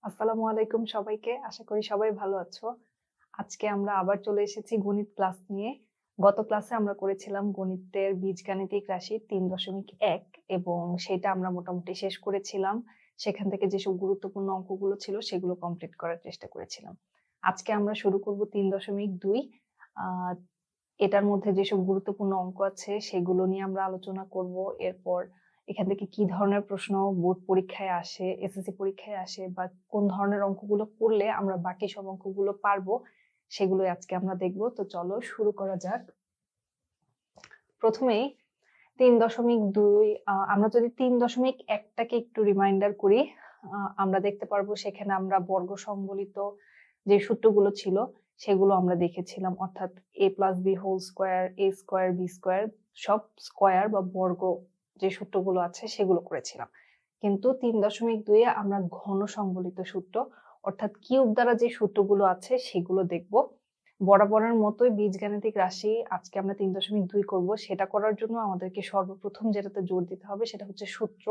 আসসালামু আলাইকুম সবাইকে। আশা করি সবাই ভালো আছো। আজকে আমরা আবার চলে এসেছি গণিত ক্লাস নিয়ে। গত ক্লাসে আমরা করেছিলাম গণিতের বীজগাণিতিক রাশি ৩.১ এবং সেটা আমরা মোটামুটি শেষ করেছিলাম। সেখান থেকে যেসব গুরুত্বপূর্ণ অঙ্কগুলো ছিল সেগুলো কমপ্লিট করার চেষ্টা করেছিলাম। আজকে আমরা শুরু করব ৩.২। আ এটার মধ্যে যেসব গুরুত্বপূর্ণ অঙ্ক আছে সেগুলো নিয়ে আমরা আলোচনা করব। এরপর এখান থেকে কি ধরনের প্রশ্ন বোর্ড পরীক্ষায় আসে, এসএসসি পরীক্ষায় আসে বা কোন ধরনের অঙ্কগুলো করলে আমরা বাকি সব অঙ্কগুলো পারবো সেগুলোই আজকে আমরা দেখব। তো চলো শুরু করা যাক। প্রথমেই ৩.২ আমরা যদি ৩.১ টাকে একটু রিমাইন্ডার করি, আমরা দেখতে পারবো সেখানে আমরা বর্গ সংবলিত যে সূত্রগুলো ছিল সেগুলো আমরা দেখেছিলাম, অর্থাৎ a plus B whole square, a square B square, সব স্কোয়ার বা বর্গ যে সূত্রগুলো আছে সেগুলো করেছিলাম। কিন্তু ৩.২ এ আমরা ঘন সংবলিত সূত্র অর্থাৎ কিউব দ্বারা যে সূত্রগুলো আছে সেগুলো দেখব। বরাবরের মতোই বীজগাণিতিক রাশি আজকে আমরা ৩.২ করব। সেটা করার জন্য আমাদেরকে সর্বপ্রথম যেটাতে জোর দিতে হবে সেটা হচ্ছে সূত্র।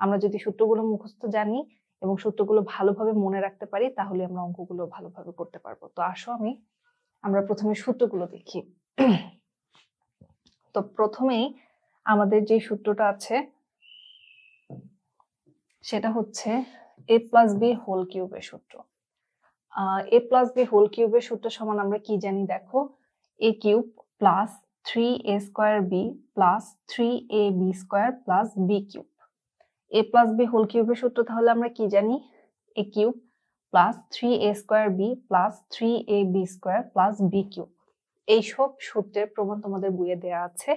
আমরা যদি সূত্রগুলো মুখস্থ জানি এবং সূত্রগুলো ভালোভাবে মনে রাখতে পারি তাহলে আমরা অঙ্কগুলো ভালোভাবে করতে পারবো। তো আসো আমরা প্রথমে সূত্রগুলো দেখি। তো প্রথমেই আমাদের যে সূত্রটা আছে সেটা হচ্ছে a প্লাস বি হোল কিউবের সূত্র। a প্লাস বি হোল কিউবের সূত্র সমান আমরা কি জানি দেখো, a cube plus 3a square B plus 3ab square plus B cube. a plus B whole কিউবের সূত্র তাহলে আমরা কি জানি, a cube plus 3a square B plus 3ab square plus B cube. এইসব সূত্রের প্রমাণ তোমাদের বইয়ে দেওয়া আছে।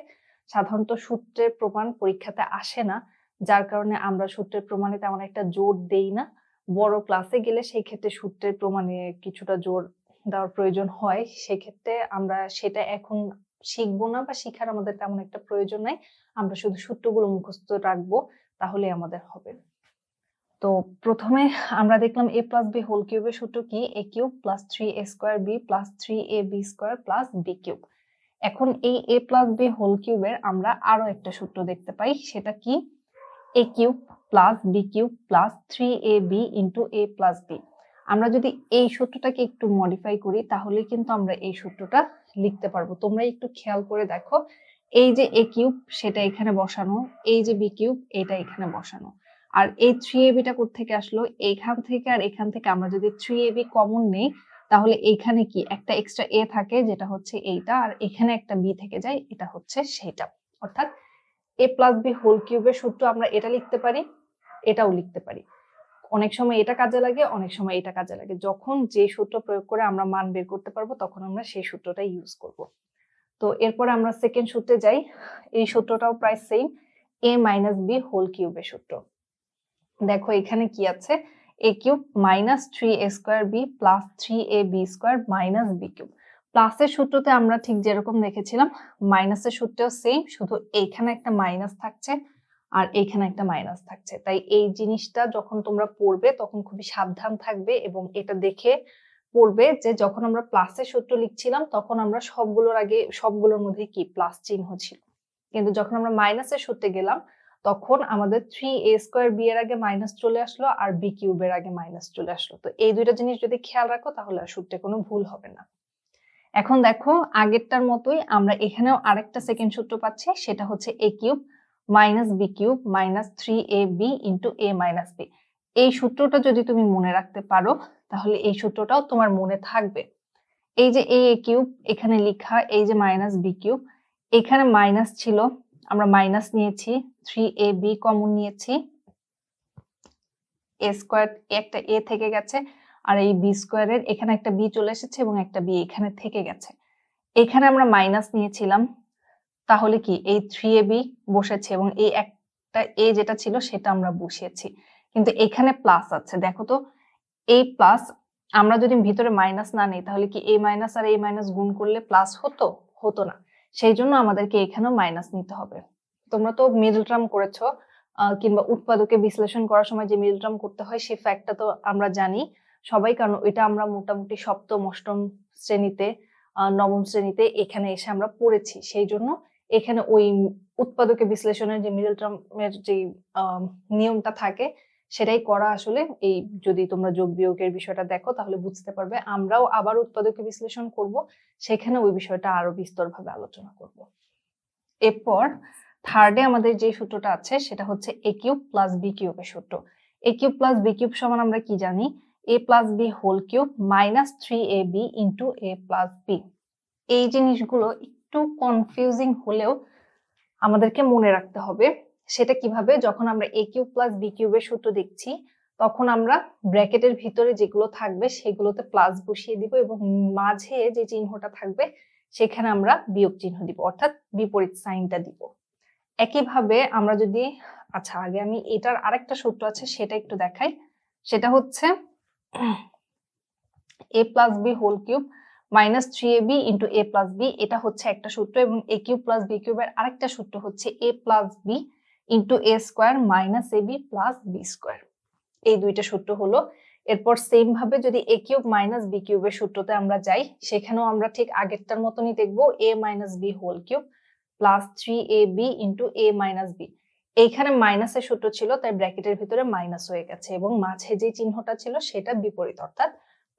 সাধারণত সূত্রের প্রমাণ পরীক্ষাতে আসে না, যার কারণে আমরা সূত্রের প্রমাণে তেমন একটা জোর দেই না। বড় ক্লাসে গেলে সেই ক্ষেত্রে সূত্রের প্রমাণে কিছুটা জোর দেওয়ার প্রয়োজন হয়। সেক্ষেত্রে আমরা সেটা এখন শিখবো না বা শিখার আমাদের তেমন একটা প্রয়োজন নাই। আমরা শুধু সূত্রগুলো মুখস্থ রাখবো, তাহলে আমাদের হবে। তো প্রথমে আমরা দেখলাম a প্লাস বি হোল কিউবের সূত্র কি, a cube plus 3a square B plus 3ab square plus B cube. এখন এই a প্লাস বি হোল কিউবের আমরা আরো একটা সূত্র দেখতে পাই, সেটা কি, a cube plus B cube plus 3ab into a plus B. আমরা যদি এই সূত্রটাকে একটু মডিফাই করি তাহলে কিন্তু আমরা এই সূত্রটা লিখতে পারবো। তোমরা একটু খেয়াল করে দেখো, এই যে a কিউব সেটা এখানে বসানো, এই যে বি কিউব এটা এখানে বসানো, আর এই 3ab টা কোত্থেকে আসলো, এইখান থেকে আর এখান থেকে আমরা যদি 3ab কমন নেই তাহলে এইখানে কি একটা এক্সট্রা a থাকে যেটা হচ্ছে এইটা, আর এখানে একটা b থেকে যায় এটা হচ্ছে সেটা। অর্থাৎ a প্লাস বি হোল কিউবের সূত্র আমরা এটা লিখতে পারি, এটাও লিখতে পারি। অনেক সময় এটা কাজে লাগে, অনেক সময় এটা কাজে লাগে। যখন যে সূত্র প্রয়োগ করে আমরা মান বের করতে পারবো তখন আমরা সেই সূত্রটা ইউজ করব। তো এরপরে আমরা সেকেন্ড সূত্রে যাই। এই সূত্রটাও প্রায় same, a minus B whole কিউবের সূত্র। দেখো এখানে কি আছে, a cube minus 3a square B plus 3ab square minus B cube. প্লাসের সূত্রতে আমরা ঠিক যেরকম দেখেছিলাম মাইনাসের সূত্রেও সেম, শুধু এইখানে একটা মাইনাস থাকছে আর এইখানে একটা মাইনাস থাকছে। তাই এই জিনিসটা যখন তোমরা পড়বে তখন খুবই সাবধান থাকবে এবং এটা দেখে পড়বে যে যখন আমরা প্লাসের সূত্র লিখছিলাম তখন আমরা সবগুলোর মধ্যে কি প্লাস চিহ্ন ছিল, কিন্তু যখন আমরা মাইনাসের সূত্রে গেলাম তখন আমাদের 3a স্কোয়ার বি এর আগে মাইনাস চলে আসলো আর বি কিউবের আগে মাইনাস চলে আসলো। তো এই দুইটা জিনিস যদি খেয়াল রাখো তাহলে আর সূত্রে কোনো ভুল হবে না। এখন দেখো আগেরটার মতোই আমরা এখানেও আরেকটা সেকেন্ড সূত্র পাচ্ছি, সেটা হচ্ছে a cube minus B cube minus 3ab into a minus B. এই সূত্রটা যদি তুমি মনে রাখতে পারো তাহলে এই সূত্রটাও তোমার মনে থাকবে। এই যে a কিউব এখানে লেখা, এই যে মাইনাস বি কিউব, এখানে মাইনাস ছিল আমরা মাইনাস নিয়েছি, 3ab কমন নিয়েছি, a স্কোয়ার একটা a থেকে গেছে আর এই বি স্কোয়ারের এখানে একটা বি চলে এসেছে এবং একটা বি এখানে থেকে গেছে। এখানে আমরা মাইনাস নিয়েছিলাম, তাহলে কি এই 3ab বসেছে এবং এই একটা a যেটা ছিল সেটা আমরা বসিয়েছি, কিন্তু এখানে প্লাস আছে। দেখো তো এই প্লাস, আমরা যদি ভিতরে মাইনাস না নেই তাহলে কি এই মাইনাস আর এই মাইনাস গুণ করলে প্লাস হতো না। সেই জন্য আমাদেরকে এখানেও মাইনাস নিতে হবে। তোমরা তো মিডল টার্ম করেছো কিংবা উৎপাদকে বিশ্লেষণ করার সময় যে মিডল টার্ম করতে হয় সেই ফ্যাক্টটা তো আমরা জানি সবাই, কারণ এটা আমরা মোটামুটি সপ্তম অষ্টম শ্রেণীতে নবম শ্রেণীতে এখানে এসে আমরা পড়েছি। সেই জন্য এখানে ওই উৎপাদকে বিশ্লেষণের যে মিডল টার্মের যে নিয়মটা থাকে সেটাই করা আসলে এই যদি তোমরা যোগ বিয়োগের বিষয়টা দেখো তাহলে বুঝতে পারবে। আমরাও আবার উৎপাদকে বিশ্লেষণ করব, সেখানে ওই বিষয়টা আরো বিস্তরভাবে আলোচনা করব। এরপর থার্ডে আমাদের যে সূত্রটা আছে সেটা হচ্ছে a কিউব প্লাস b কিউবের সূত্র। a cube plus b cube সমান আমরা কি জানি, a plus b whole cube minus 3ab into a plus b। এই জিনিসগুলো একটু কনফিউজিং হলেও আমাদেরকে মনে রাখতে হবে। সেটা কিভাবে, যখন আমরা a কিউব প্লাস b কিউবের সূত্র দেখছি তখন আমরা ব্র্যাকেটের ভিতরে যেগুলো থাকবে সেগুলোতে প্লাস বসিয়ে দিব এবং মাঝে যে চিহ্নটা থাকবে সেখানে আমরা বিয়োগ চিহ্ন দিব, অর্থাৎ বিপরীত সাইনটা দিব। একইভাবে আমরা যদি, আচ্ছা আগে আমি এটার আরেকটা সূত্র আছে সেটা একটু দেখাই। সেটা হচ্ছে a plus B whole cube minus 3ab into a plus B, এটা হচ্ছে একটা সূত্র। এবং a কিউব প্লাস b কিউবের আরেকটা সূত্র হচ্ছে a plus B into a square minus ab plus B square. এই দুইটা সূত্র হলো। এরপর সেম ভাবে যদি a কিউব মাইনাস b কিউবের সূত্রতে আমরা যাই, সেখানেও আমরা ঠিক আগেরটার মতনই দেখবো a minus b whole cube plus 3ab into a minus b। এইখানে মাইনাসের সূত্র ছিল তাই ব্র্যাকেটের ভিতরে মাইনাস হয়ে গেছে এবং মাঝে যে চিহ্নটা ছিল সেটা বিপরীত অর্থাৎ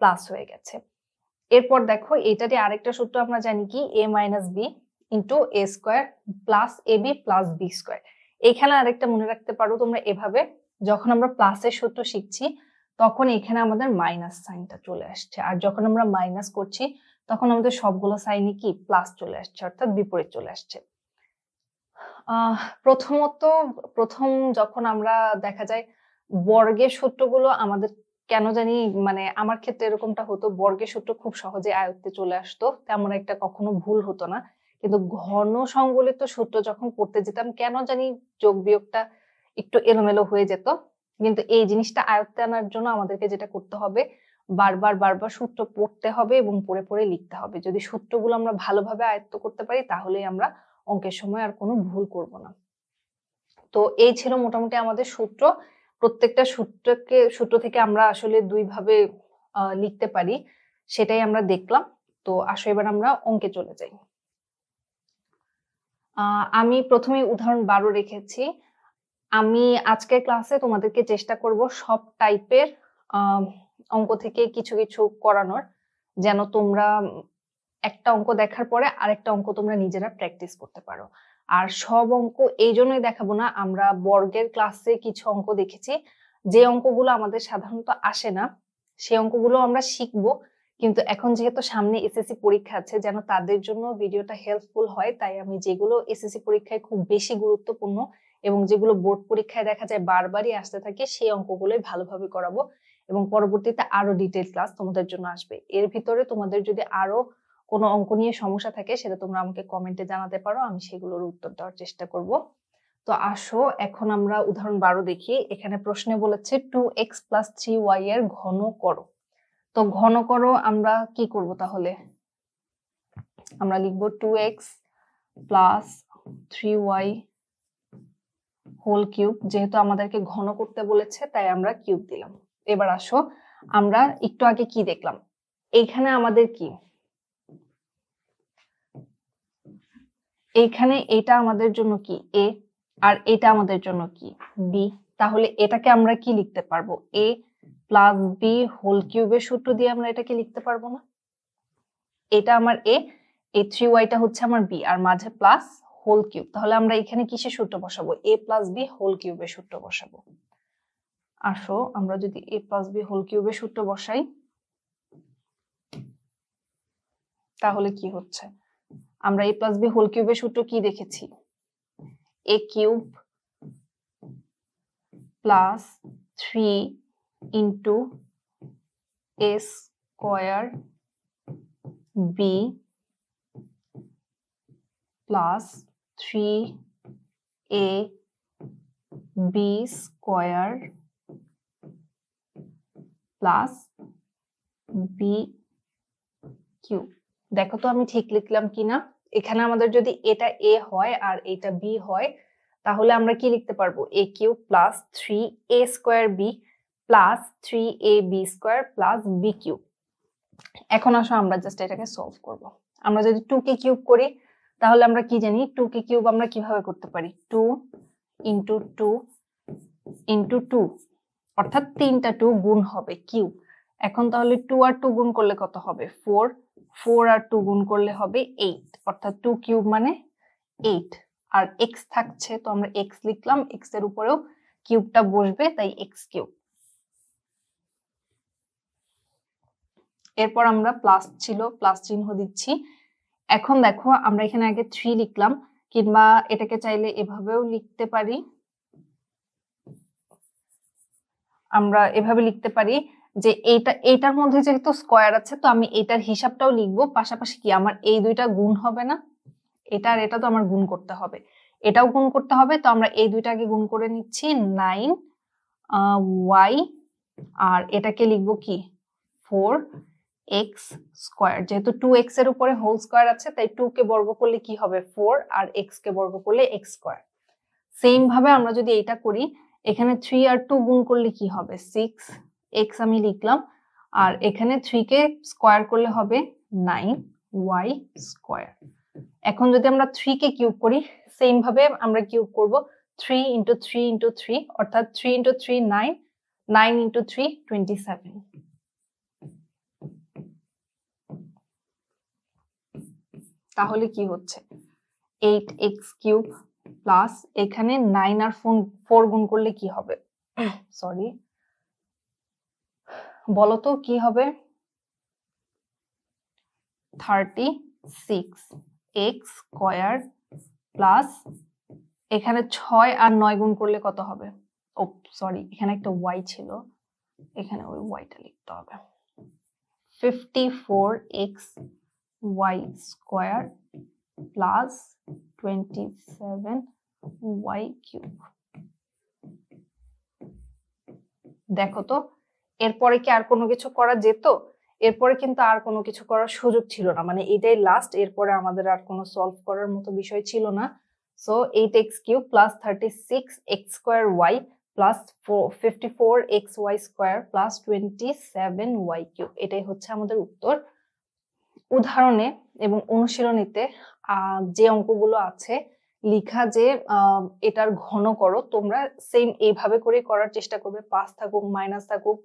প্লাস হয়ে গেছে। এরপর দেখো এটাতে আরেকটা সূত্র আমরা জানি কি, a minus B into a square plus ab plus B square. এখানে আরেকটা মনে রাখতে পারো তোমরা এভাবে, যখন আমরা প্লাসের সূত্র শিখছি তখন এখানে আমাদের মাইনাস সাইনটা চলে আসছে, আর যখন আমরা মাইনাস করছি তখন আমাদের সবগুলো সাইনই কি প্লাস চলে আসছে, অর্থাৎ বিপরীত চলে আসছে। প্রথম যখন আমরা দেখা যায় বর্গের সূত্রগুলো আমাদের কেন জানি, মানে আমার ক্ষেত্রে এরকমটা হতো, বর্গের সূত্র খুব সহজে আয়ত্তে চলে আসতো, তেমন একটা কখনো ভুল হতো না। কিন্তু ঘন সংবলিত সূত্র যখন পড়তে যেতাম কেন জানি যোগ বিয়োগটা একটু এলোমেলো হয়ে যেত। কিন্তু এই জিনিসটা আয়ত্তে আনার জন্য আমাদেরকে যেটা করতে হবে, বারবার বারবার সূত্র পড়তে হবে এবং পড়ে পড়ে লিখতে হবে। যদি সূত্রগুলো আমরা ভালোভাবে আয়ত্ত করতে পারি তাহলেই আমরা অঙ্কের সময় আর কোনো ভুল করব না। তো এই ছিল মোটামুটি আমাদের সূত্র। প্রত্যেকটা সূত্র থেকে আমরা আসলে দুই ভাবে লিখতে পারি, সেটাই আমরা দেখলাম। তো আসো এবার আমরা অঙ্কে চলে যাই। আমি প্রথমে উদাহরণ 12 রেখেছি। আমি আজকের ক্লাসে তোমাদেরকে চেষ্টা করব সব টাইপের অঙ্ক থেকে কিছু কিছু করানোর, যেন তোমরা একটা অঙ্ক দেখার পরে আরেকটা অঙ্ক তোমরা নিজেরা প্র্যাকটিস করতে পারো। আর সব অঙ্ক এই জন্যই দেখাবো না, আমরা বর্গের ক্লাসে কিছু অঙ্ক দেখেছি যে অঙ্কগুলো আমাদের সাধারণত আসে না, সেই অঙ্কগুলো আমরা শিখবো। কিন্তু এখন যেহেতু সামনে এসএসসি পরীক্ষা আছে, যেন তাদের জন্য ভিডিওটা হেল্পফুল হয়, তাই আমি যেগুলো এসএসসি পরীক্ষায় খুব বেশি গুরুত্বপূর্ণ এবং যেগুলো বোর্ড পরীক্ষায় দেখা যায় বারবারই আসতে থাকে, সেই অঙ্কগুলোই ভালোভাবে করাবো এবং পরবর্তীতে আরো ডিটেইল ক্লাস তোমাদের জন্য আসবে। এর ভিতরে তোমাদের যদি আরো কোনো অঙ্ক নিয়ে সমস্যা থাকে সেটা তোমরা আমাকে কমেন্টে জানাতে পারো, আমি সেগুলোর উত্তর দেওয়ার চেষ্টা করব। তো আসো এখন আমরা উদাহরণ 12 দেখি। এখানে প্রশ্নে বলেছে 2x প্লাস 3y এর ঘন করো। তো ঘন করো আমরা কি করব তাহলে, আমরা লিখব 2x plus 3y whole cube. যেহেতু আমাদেরকে ঘন করতে বলেছে তাই আমরা কিউব দিলাম। এবার আসো আমরা একটু আগে কি দেখলাম, এইখানে আমাদের কি, এইখানে এটা আমাদের জন্য কি a আর এটা আমাদের জন্য কি b। তাহলে এটাকে আমরা কি লিখতে পারবো, a প্লাস b হোল কিউবের সূত্র দিয়ে আমরা এটাকে লিখতে পারবো না? এটা আমার a, এই 3y টা হচ্ছে আমার b আর মাঝে প্লাস হোল কিউব। তাহলে আমরা এখানে কিসের সূত্র বসাবো, a প্লাস b হোল কিউবের সূত্র বসাবো। আসো আমরা যদি a প্লাস b হোল কিউবের সূত্র বসাই তাহলে কি হচ্ছে, আমরা a প্লাস b হোল কিউবের সূত্র কি দেখেছি, a cube plus 3 into a square b plus 3ab square plus b cube. দেখো তো আমি ঠিক লিখলাম কিনা। এখানে আমাদের যদি এটা a হয় আর এটা b হয় তাহলে আমরা কি লিখতে পারবো, a cube plus 3a square b plus 3ab square plus b cube. এখন আসো আমরা জাস্ট এটাকে সলভ করব। আমরা যদি 2 কে কিউব করি তাহলে আমরা কি জানি, 2 কে কিউব আমরা কিভাবে করতে পারি, 2 ইন্টু 2 ইন্টু 2 অর্থাৎ 3টা 2 গুণ হবে কিউব। এখন তাহলে 2 আর 2 গুণ করলে কত হবে 4, 4 আর 2 গুণ করলে হবে 8, অর্থাৎ 2 কিউব মানে 8। আর x থাকছে তো আমরা x লিখলাম, x এর উপরেও কিউবটা বসবে তাই x কিউব। এরপর আমরা প্লাস ছিল প্লাস চিহ্ন দিচ্ছি। এখন দেখো আমরা এখানে আগে 3 লিখলাম, কিংবা এটাকে চাইলে এভাবেও লিখতে পারি, আমরা এভাবে লিখতে পারি যে এইটার মধ্যে যেহেতু স্কয়ার আছে তো আমি এটার হিসাবটাও লিখবো, পাশাপাশি কি আমার এই দুইটা গুণ হবে না, এটা আর এটা তো আমার গুণ করতে হবে, এটাও গুণ করতে হবে, তো আমরা এই দুইটা আগে গুণ করে নিচ্ছি 9 y, আর এটাকে লিখবো কি 4x স্কয়ার। যেহেতু 2x এর উপরে হোল স্কয়ার আছে তাই 2 কে বর্গ করলে কি হবে 4, আর x কে বর্গ করলে x স্কয়ার। সেম ভাবে আমরা যদি এটা করি, এখানে 3 আর 2 গুণ করলে কি হবে 6x আমি লিখলাম, আর এখানে 3 কে স্কয়ার করলে হবে 9y স্কয়ার। এখন যদি আমরা 3 কে কিউব করি, সেম ভাবে আমরা কিউব করব 3 into 3 into 3, অর্থাৎ 3 into 3 9, 9 into 3 27। তাহলে কি হচ্ছে 8x কিউব প্লাস এখানে 9 আর 4 গুণ করলে কি হবে, সরি বলতো কি হবে 36x স্কয়ার প্লাস এখানে 6 আর 9 গুণ করলে কত হবে, ও সরি এখানে একটা y ছিল, এখানে ওই yটা লিখতে হবে 54x y square plus 27y cube. দেখো তো এরপরে কি আর কোনো কিছু করা যেত, এরপরে কিন্তু আর কোনো কিছু করার সুযোগ ছিল না, মানে এটাই লাস্ট, এরপরে আমাদের আর কোনো সলভ করার মতো বিষয় ছিল না। So 8x cube plus 36x square y plus 54xy square plus 27y cube, এটাই হচ্ছে আমাদের উত্তর। উদাহরণে এবং অনুশীলনীতে যে অঙ্কগুলো আছে লিখা যে এটার ঘন করো, তোমরা সেম এইভাবে করে করার চেষ্টা করবে, প্লাস থাকুক মাইনাস থাকুক,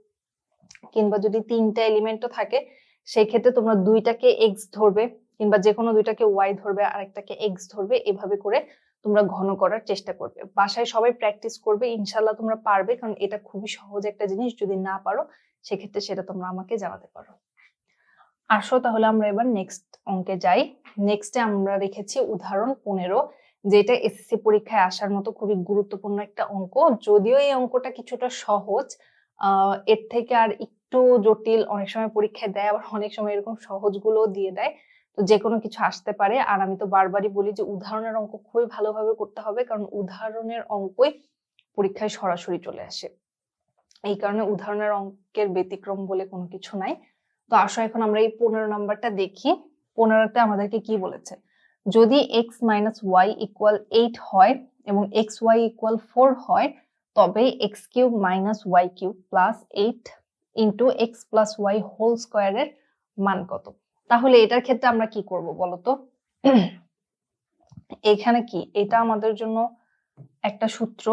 কিংবা যদি 3টা এলিমেন্টও থাকে সেই ক্ষেত্রে তোমরা দুইটাকে x ধরবে, কিংবা যে কোনো দুইটাকে y ধরবে আর একটাকে x ধরবে, এভাবে করে তোমরা ঘন করার চেষ্টা করবে। বাসায় সবাই প্র্যাকটিস করবে, ইনশাআল্লাহ তোমরা পারবে, কারণ এটা খুবই সহজ একটা জিনিস। যদি না পারো সেক্ষেত্রে সেটা তোমরা আমাকে জানাতে পারো। আসো তাহলে আমরা এবার নেক্সট অঙ্কে যাই। নেক্সটে আমরা রেখেছি উদাহরণ 15, যেটা এসএসসি পরীক্ষায় আসার মতো খুবই গুরুত্বপূর্ণ একটা অঙ্ক। যদিও এই অঙ্কটা কিছুটা সহজ, এর থেকে আর একটু জটিল অনেক সময় পরীক্ষায় দেয়, আবার অনেক সময় এরকম সহজ গুলো দিয়ে দেয়, তো যে কোনো কিছু আসতে পারে। আর আমি তো বারবারই বলি যে উদাহরণের অঙ্ক খুবই ভালোভাবে করতে হবে, কারণ উদাহরণের অঙ্কই পরীক্ষায় সরাসরি চলে আসে, এই কারণে উদাহরণের অঙ্কের ব্যতিক্রম বলে কোনো কিছু নাই। তো আসো এখন আমরা এই 15 নাম্বারটা দেখি। 15তে আমাদেরকে কি বলেছে, যদি x মাইনাস ওয়াই ইকুয়াল 8 হয় এবং xy ইকুয়াল 4 হয়, তবে x cube minus Y cube plus 8 into X plus Y whole স্কোয়ারের মান কত। তাহলে এটার ক্ষেত্রে আমরা কি করব বলতো, এখানে কি এটা আমাদের জন্য একটা সূত্র,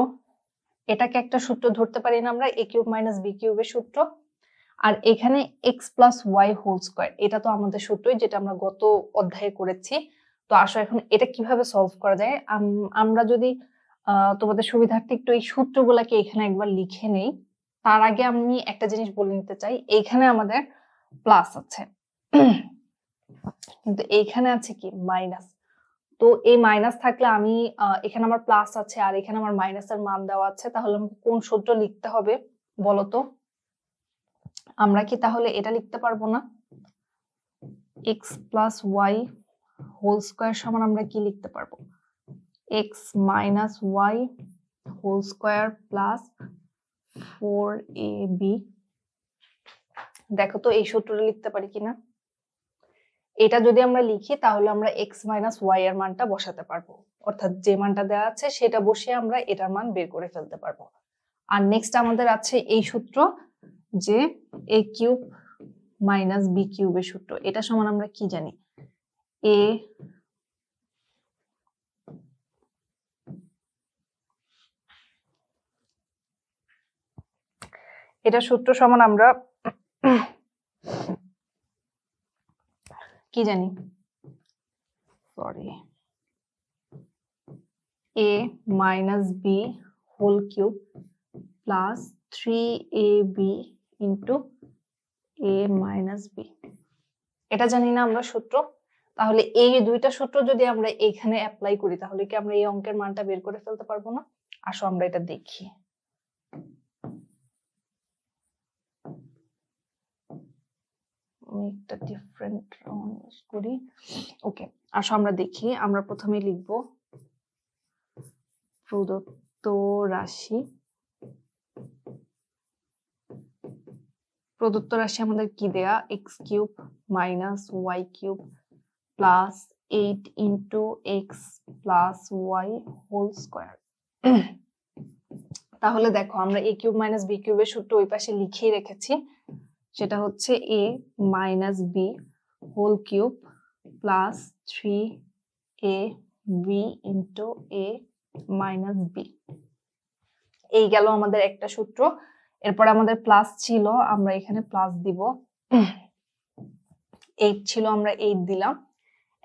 এটাকে একটা সূত্র ধরতে পারি না আমরা, a কিউব মাইনাস b কিউবের সূত্র, আর এখানে x plus Y whole square, এটা তো আমাদের সূত্রই, যেটা আমরা গত অধ্যায়ে করেছি। তো আসো এখন এটা কিভাবে সলভ করা যায়, আমরা যদি তোমাদের সুবিধার্থে একটু এই সূত্রগুলোকে এখানে একবার লিখে নেই। তার আগে আমি একটা জিনিস বলে নিতে চাই, এইখানে আমাদের প্লাস আছে কিন্তু এইখানে আছে কি মাইনাস। তো এই মাইনাস থাকলে আমি এখানে আমার প্লাস আছে আর এখানে আমার মাইনাসের মান দেওয়া আছে, তাহলে আমাকে কোন সূত্র লিখতে হবে বলতো? আমরা কি তাহলে এটা লিখতে পারবো না, x plus Y whole square সমান আমরা কি লিখতে পারবো, x minus Y whole square plus 4ab। দেখো তো এই সূত্রটা লিখতে পারি কিনা। এটা যদি আমরা লিখি তাহলে আমরা x মাইনাস ওয়াই এর মানটা বসাতে পারবো, অর্থাৎ যে মানটা দেওয়া আছে সেটা বসিয়ে আমরা এটার মান বের করে ফেলতে পারবো। আর নেক্সট আমাদের আছে এই সূত্র, যে a কিউব মাইনাস বি কিউবের সূত্র, এটা সমান আমরা কি জানি, a এটা সূত্র সমান আমরা কি জানি, sorry, a minus b whole cube plus 3ab into a minus b, এটা জানি না আমরা সূত্র। তাহলে এই দুইটা সূত্র যদি আমরা এখানে অ্যাপ্লাই করি তাহলে কি আমরা এই অঙ্কের মানটা বের করে ফেলতে পারবো না? আসো আমরা এটা দেখি। আমি একটা ডিফারেন্ট ইউজ করি। ওকে, আসো আমরা দেখি। আমরা প্রথমে লিখব প্রদত্ত রাশি। প্রদত্ত রাশি আমাদের কি দেয়া, X cube minus Y cube plus 8 into X plus Y whole square. তাহলে দেখো আমরা এ কিউব মাইনাস বি কিউবের সূত্র ওই পাশে লিখেই রেখেছি, সেটা হচ্ছে A minus B whole cube plus 3 A B into A minus B. এই গেল আমাদের একটা সূত্র। এরপর আমাদের প্লাস ছিল, আমরা এখানে প্লাস দিব। 8 ছিল, আমরা 8 দিলাম।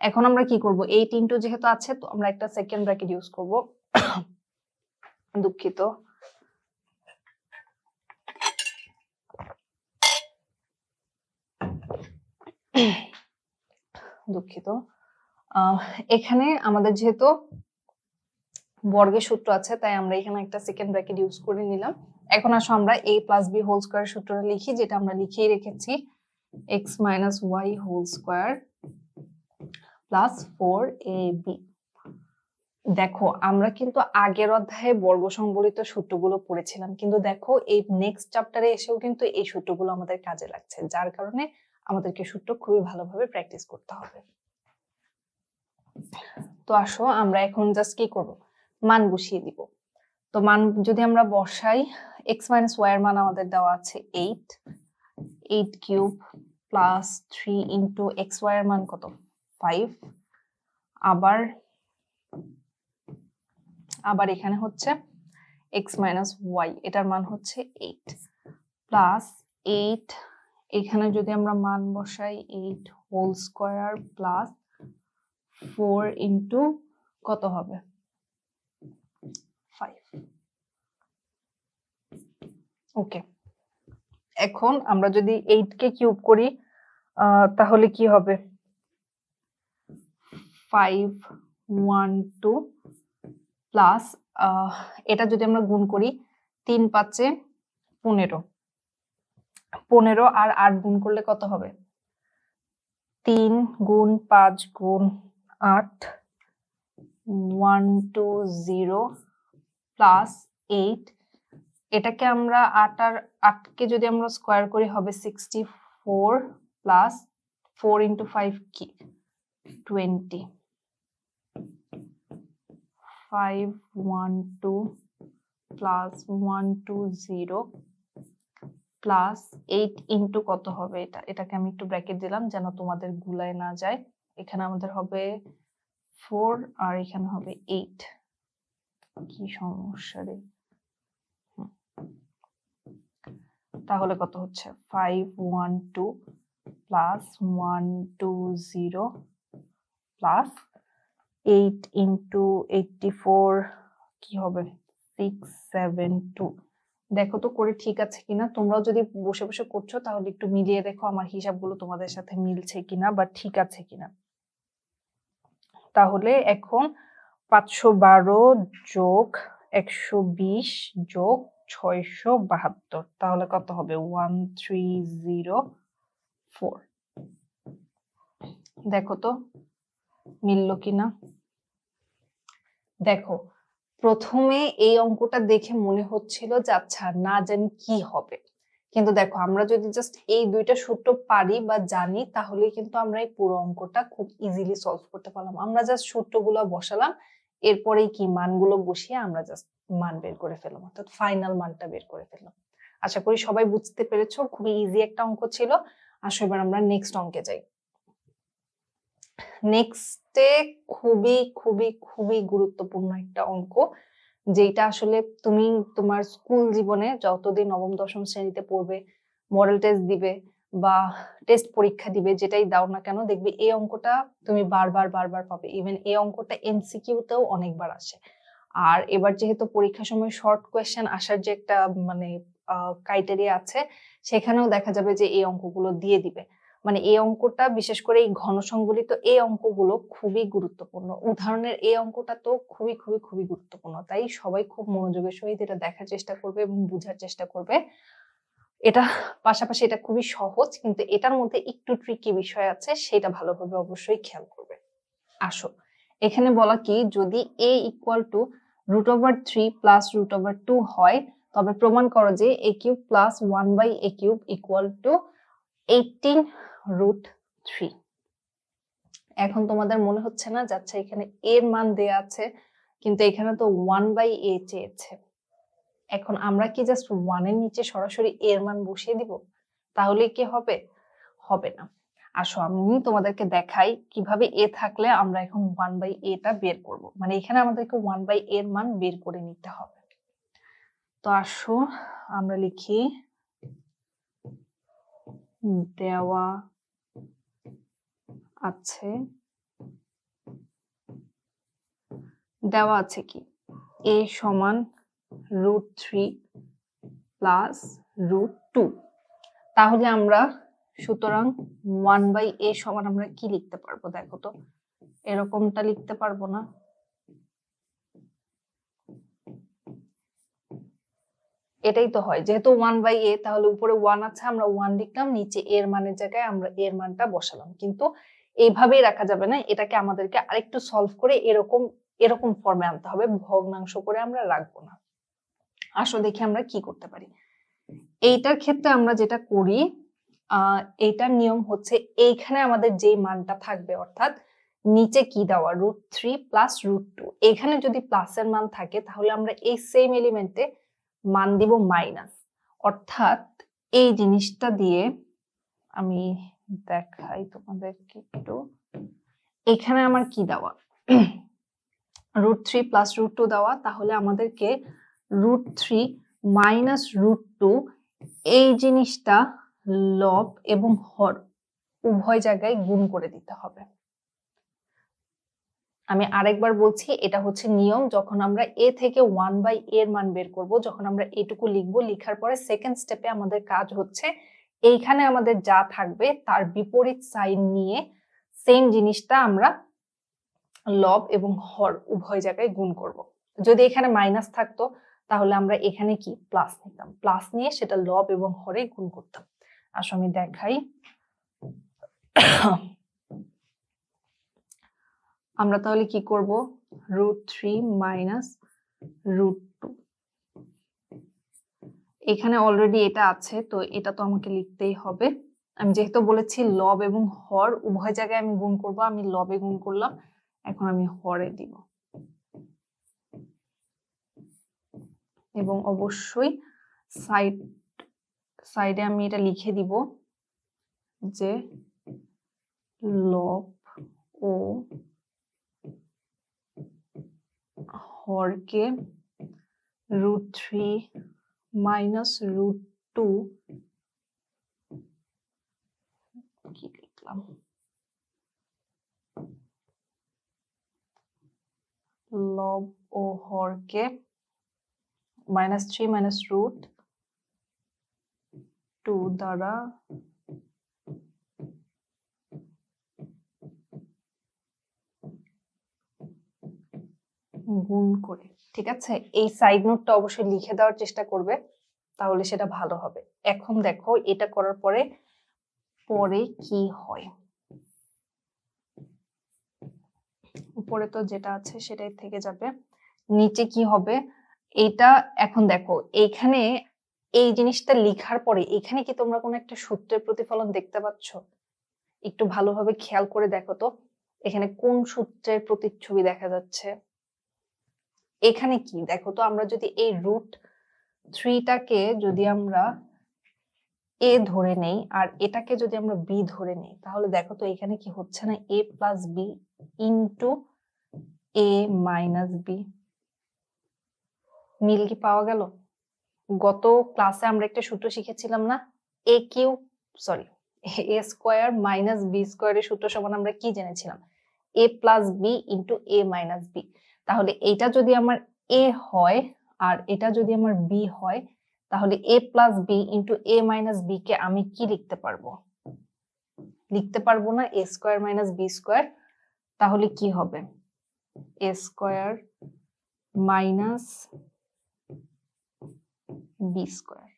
এখন আমরা কি করব, 8 ইন্টু যেহেতু আছে তো আমরা একটা সেকেন্ড ব্র্যাকেট ইউজ করব। দুঃখিত, এখানে আমাদের যেহেতু বর্গের সূত্র আছে তাই আমরা এখানে একটা সেকেন্ড ব্র্যাকেট ইউজ করে নিলাম। এখন আসো আমরা a plus B whole square সূত্রটা লিখি, যেটা আমরা লিখেই রেখেছি, x minus Y whole square plus 4ab। দেখো আমরা কিন্তু আগের অধ্যায়ে বর্গ সংবলিত সূত্রগুলো পড়েছিলাম, কিন্তু দেখো এই নেক্সট চ্যাপ্টারে এসেও কিন্তু এই সূত্রগুলো আমাদের কাজে লাগছে, যার কারণে আমাদেরকে সূত্র খুবই ভালোভাবে প্র্যাকটিস করতে হবে। তো আসো আমরা এখন জাস্ট কি করব, মান বসিয়ে দিব। তো মান যদি আমরা বসাই, x মাইনাস ওয়াই এর মান আমাদের দেওয়া আছে 8 cube plus 3 into X Y এর মান কত, 5। আবার এখানে হচ্ছে x মাইনাস ওয়াই, এটার মান হচ্ছে 8 প্লাস 8, এখানে যদি আমরা মান বসাই 8 হোল স্কোয়ার প্লাস 4 ইন্টু কত হবে, 5। ওকে, এখন আমরা যদি 8 কে কিউব করি তাহলে কি হবে, 512 প্লাস এটা যদি আমরা গুণ করি 3 5 15, 15 আর 8 গুণ করলে কত হবে, 3 গুণ 5 গুণ 8 120 প্লাস 8, এটাকে আমরা 8 আর 8 কে যদি আমরা স্কোয়ার করি হবে 64 প্লাস 4 ইন্টু 5 কি 20, 512 প্লাস 120 প্লাস 8 ইন্টু কত হবে, এটাকে আমি একটু ব্র্যাকেট দিলাম যেন তোমাদের গুলায় না যায়। এখানে আমাদের হবে 4 আর এখানে হবে 8, কি সমস্যা রে। তাহলে কত হচ্ছে, 512 প্লাস 120 প্লাস 8 ইন্টু 84 কি হবে, 672। দেখো তো করে ঠিক আছে কিনা, তোমরাও যদি বসে বসে করছো তাহলে একটু মিলিয়ে দেখো আমার হিসাবগুলো তোমাদের সাথে মিলছে কিনা বা ঠিক আছে কিনা। তাহলে এখন 512 যোগ 120 যোগ 672, তাহলে কত হবে, 1304। দেখো তো মিলল কিনা। দেখো প্রথমে এই অঙ্কটা দেখে মনে হচ্ছিল যে আচ্ছা না জানি কি হবে, কিন্তু দেখো আমরা যদি জাস্ট এই দুইটা সূত্র পারি বা জানি তাহলে কিন্তু আমরা এই পুরো অঙ্কটা খুব ইজিলি সলভ করতে পারলাম। আমরা জাস্ট সূত্রগুলো বসালাম, এরপরেই কি মানগুলো বসিয়ে আমরা জাস্ট মান বের করে ফেললাম, অর্থাৎ ফাইনাল মানটা বের করে ফেললাম। আশা করি সবাই বুঝতে পেরেছো, খুবই ইজি একটা অঙ্ক ছিল। আসো এবার আমরা নেক্সট অঙ্কে যাই। নেক্সটে খুবই খুবই খুবই গুরুত্বপূর্ণ একটা অঙ্ক, যেটা আসলে তুমি তোমার স্কুল জীবনে যতদিন নবম দশম শ্রেণীতে পড়বে, মডেল টেস্ট দিবে বা টেস্ট পরীক্ষা দিবে, যেটাই দাও না কেন, দেখবে এই অঙ্কটা তুমি বারবার বারবার পাবে। ইভেন এই অঙ্কটা এমসিকিউতেও অনেকবার আসে। আর এবার যেহেতু পরীক্ষার সময় শর্ট কোয়েশ্চেন আসার যে একটা মানে ক্রাইটেরিয়া আছে, সেখানেও দেখা যাবে যে এই অঙ্কগুলো দিয়ে দিবে। মানে এই অঙ্কটা, বিশেষ করে এই ঘন সংবলিত এই অঙ্কগুলো খুবই গুরুত্বপূর্ণ। উদাহরণের এই অঙ্কটা তো খুবই খুবই খুবই গুরুত্বপূর্ণ। তাই সবাই খুব মনোযোগের সহিত এটা দেখার চেষ্টা করবে এবং বোঝার চেষ্টা করবে। এটা পাশাপাশি এটা খুবই সহজ, কিন্তু এটার মধ্যে একটু ট্রিকি বিষয় আছে, সেটা ভালোভাবে অবশ্যই খেয়াল করবে। আসো, এখানে বলা কি, যদি a ইকুয়াল টু √3 প্লাস √2 হয়, তবে প্রমাণ করো যে a cube plus 1/a cube equal two 18√3। এখন তোমাদের মনে হচ্ছে না যাচ্ছে এখানে এর মান দেয়া আছে, কিন্তু এখানে তো 1/a চেয়েছে। এখন আমরা কি জাস্ট 1 এর নিচে সরাসরি এর মান বসিয়ে দিব? তাহলে কি হবে? হবে না। আসো আমি তোমাদেরকে দেখাই কিভাবে a থাকলে আমরা এখন 1/a টা বের করব। মানে এখানে আমাদেরকে 1/a এর মান বের করে নিতে হবে। তো আসো আমরা লিখি, দেওয়া আছে কি a সমান √3 প্লাস √2। তাহলে আমরা সুতরাং 1/a সমান আমরা কি লিখতে পারবো? দেখো তো, এরকমটা লিখতে পারবো না? এটাই তো হয়, যেহেতু 1/a, তাহলে উপরে 1 আছে, আমরা 1 লিখলাম, নিচে এর মানের জায়গায় আমরা এর মানটা বসালাম। কিন্তু এইভাবেই রাখা যাবে না, এটাকে আমাদেরকে আরেকটু সলভ করে এরকম ফর্মে আনতে হবে, ভগ্নাংশ করে আমরা রাখবো না। আসো দেখি আমরা কি করতে পারি। এইটার ক্ষেত্রে আমরা যেটা করি, এইটার নিয়ম হচ্ছে, এইখানে আমাদের যে মানটা থাকবে, অর্থাৎ নিচে কি দেওয়া √3 প্লাস √2, এখানে যদি প্লাসের মান থাকে, তাহলে আমরা এই সেম এলিমেন্টে মান দিব মাইনাস। অর্থাৎ এই জিনিসটা দিয়ে আমি দেখাই তোমাদেরকে একটু। এখানে আমার কি দেওয়া, √3 প্লাস √2 দেওয়া, তাহলে আমাদেরকে √3 মাইনাস √2 এই জিনিসটা লব এবং হর উভয় জায়গায় গুণ করে দিতে হবে। আমি আরেকবার বলছি, এটা হচ্ছে নিয়ম। যখন আমরা a থেকে 1/a এর মান বের করব, যখন আমরা এটুকু লিখবো, লিখার পরে সেকেন্ড স্টেপে আমাদের কাজ হচ্ছে এইখানে আমাদের যা থাকবে তার বিপরীত সাইন নিয়ে সেম জিনিসটা আমরা লব এবং হর উভয় জায়গায় গুণ করব। যদি এখানে মাইনাস থাকতো, তাহলে আমরা এখানে কি প্লাস নিতাম, প্লাস নিয়ে সেটা লব এবং হরে গুণ করতাম। আসো আমি দেখাই। আমরা তাহলে কি করব, √3 মাইনাস √2, এখানে অলরেডি এটা আছে, তো এটা তো আমাকে লিখতেই হবে। আমি যেহেতু বলেছি লব এবং হর উভয় জায়গায় আমি গুণ করব, আমি লবে গুণ করলাম, এখন আমি হরে দিব। এবং অবশ্যই সাইডে আমি এটা লিখে দিব যে লব ও হরকে √3 মাইনাস √2 কি লিখলাম, লব ও হরকে -3 মাইনাস √2 দ্বারা গুণ করে। ঠিক আছে, এই সাইড নোটটা অবশ্যই লিখে দেওয়ার চেষ্টা করবে, তাহলে সেটা ভালো হবে। এখন দেখো এটা করার পরে কি হয়। উপরে তো যেটা আছে সেটাই থেকে যাবে, নিচে কি হবে এটা। এখন দেখো এইখানে এই জিনিসটা লেখার পরে এখানে কি তোমরা কোনো একটা সূত্রের প্রতিফলন দেখতে পাচ্ছ? একটু ভালোভাবে খেয়াল করে দেখো তো, এখানে কোন সূত্রের প্রতিচ্ছবি দেখা যাচ্ছে? এখানে কি দেখো তো, আমরা যদি এই √3টাকে যদি আমরা a ধরে নেই আর এটাকে যদি আমরা b ধরে নেই, তাহলে দেখো তো এখানে কি হচ্ছে না, a plus b into a minus b। মিল কি পাওয়া গেল? গত ক্লাসে আমরা একটা সূত্র শিখেছিলাম না, এ স্কোয়ার মাইনাস বি স্কোয়ারের সূত্র সমান আমরা কি জেনেছিলাম? এ plus B into A minus B. তাহলে এটা যদি আমার এ হয় আর এটা যদি আমার বি হয়, তাহলে এ plus B into A minus B কে আমি কি লিখতে পারবো? লিখতে পারবো না এ স্কোয়ার মাইনাস বি স্কোয়ার। তাহলে কি হবে? এ স্কোয়ার মাইনাস বি স্কোয়ার।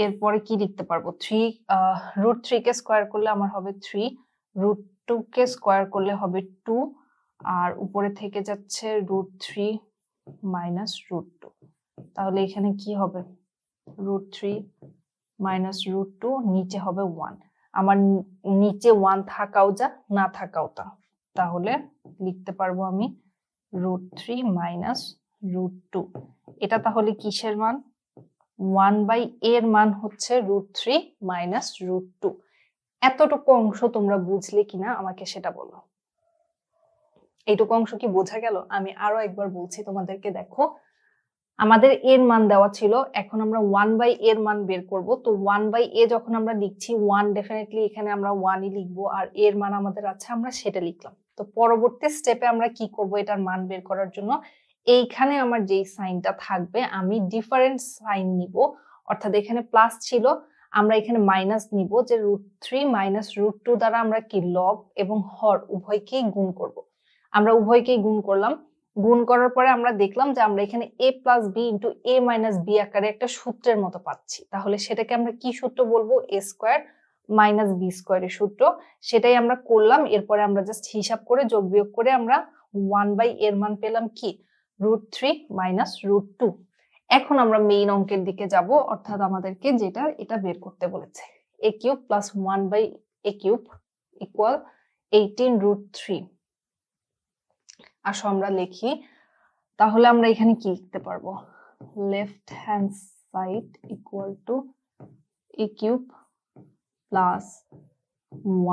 এরপরে কি লিখতে পারবো? √3 কে স্কোয়ার করলে আমার হবে 3, √2 কে স্কোয়ার করলে হবে 2, আর উপরে থেকে যাচ্ছে √3 মাইনাস √2। তাহলে এখানে কি হবে? √3 মাইনাস √2, নিচে হবে 1। আমার নিচে 1 থাকাও যা, না থাকাও তা। তাহলে লিখতে পারবো আমি √3 মাইনাস √2। এটা তাহলে কিসের মান? 1/a এর মান হচ্ছে √3 মাইনাস √2। এতটুকু অংশ তোমরা বুঝলে কিনা আমাকে সেটা বলো। এইটুকু অংশ কি বোঝা গেল? আমি আরো একবার বলছি তোমাদেরকে, দেখো আমাদের এর মান দেওয়া ছিল, এখন আমরা 1/a এর মান বের করব। তো 1/a যখন আমরা লিখছি 1 ডেফিনেটলি এখানে আমরা 1ই লিখবো, আর এর মান আমাদের আছে আমরা সেটা লিখলাম। তো পরবর্তী স্টেপে আমরা কি করব এটার মান বের করার জন্য? এইখানে আমার যেই সাইনটা থাকবে আমি ডিফারেন্ট সাইন নিব, অর্থাৎ এখানে প্লাস ছিল আমরা এখানে মাইনাস নিব, যে √3 মাইনাস √2 দ্বারা আমরা কি লব এবং হর উভয়কেই গুণ করব। আমরা উভয়কেই গুণ করলাম। গুণ করার পরে আমরা দেখলাম যে আমরা এখানে a plus B into A minus B আকারে একটা সূত্রের মতো পাচ্ছি। তাহলে সেটাকে আমরা কি সূত্র বলবো? এ স্কোয়ার মাইনাস বি স্কোয়ারের সূত্র। সেটাই আমরা করলাম। এরপরে আমরা জাস্ট হিসাব করে যোগ বিয়োগ করে আমরা 1/a এর মান পেলাম কি? √3 মাইনাস √2। এখন আমরা মেইন অঙ্কের দিকে যাব, অর্থাৎ আমাদেরকে যেটা এটা বের করতে বলেছে। a cube plus 1/a cube equal 18√3। আসো আমরা লিখি। তাহলে আমরা এখানে কি লিখতে পারবো? Left hand side equal two a cube plus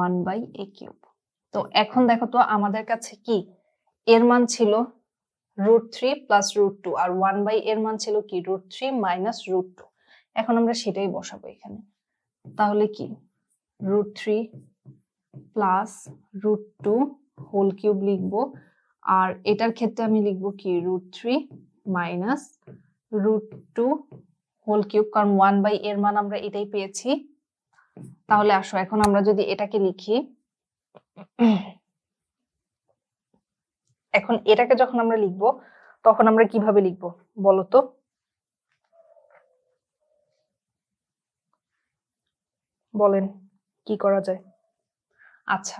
1/a cube. তো এখন দেখো তো আমাদের কাছে কি এর মান ছিল √3 প্লাস √2, আর 1/a এর মান ছিল কি? √3 মাইনাস √2। এখন আমরা সেটাই বসাবো এখানে। তাহলে কি √3 প্লাস √2 হোল কিউব লিখবো, আর এটার ক্ষেত্রে আমি লিখবো কি? √3 মাইনাস √2 হোল কিউব, কারণ 1/a এর মান আমরা এটাই পেয়েছি। তাহলে আসো এখন আমরা যদি এটাকে লিখি, এখন এটাকে যখন আমরা লিখবো তখন আমরা কিভাবে লিখবো বলো তো? বলেন কি করা যায়? আচ্ছা,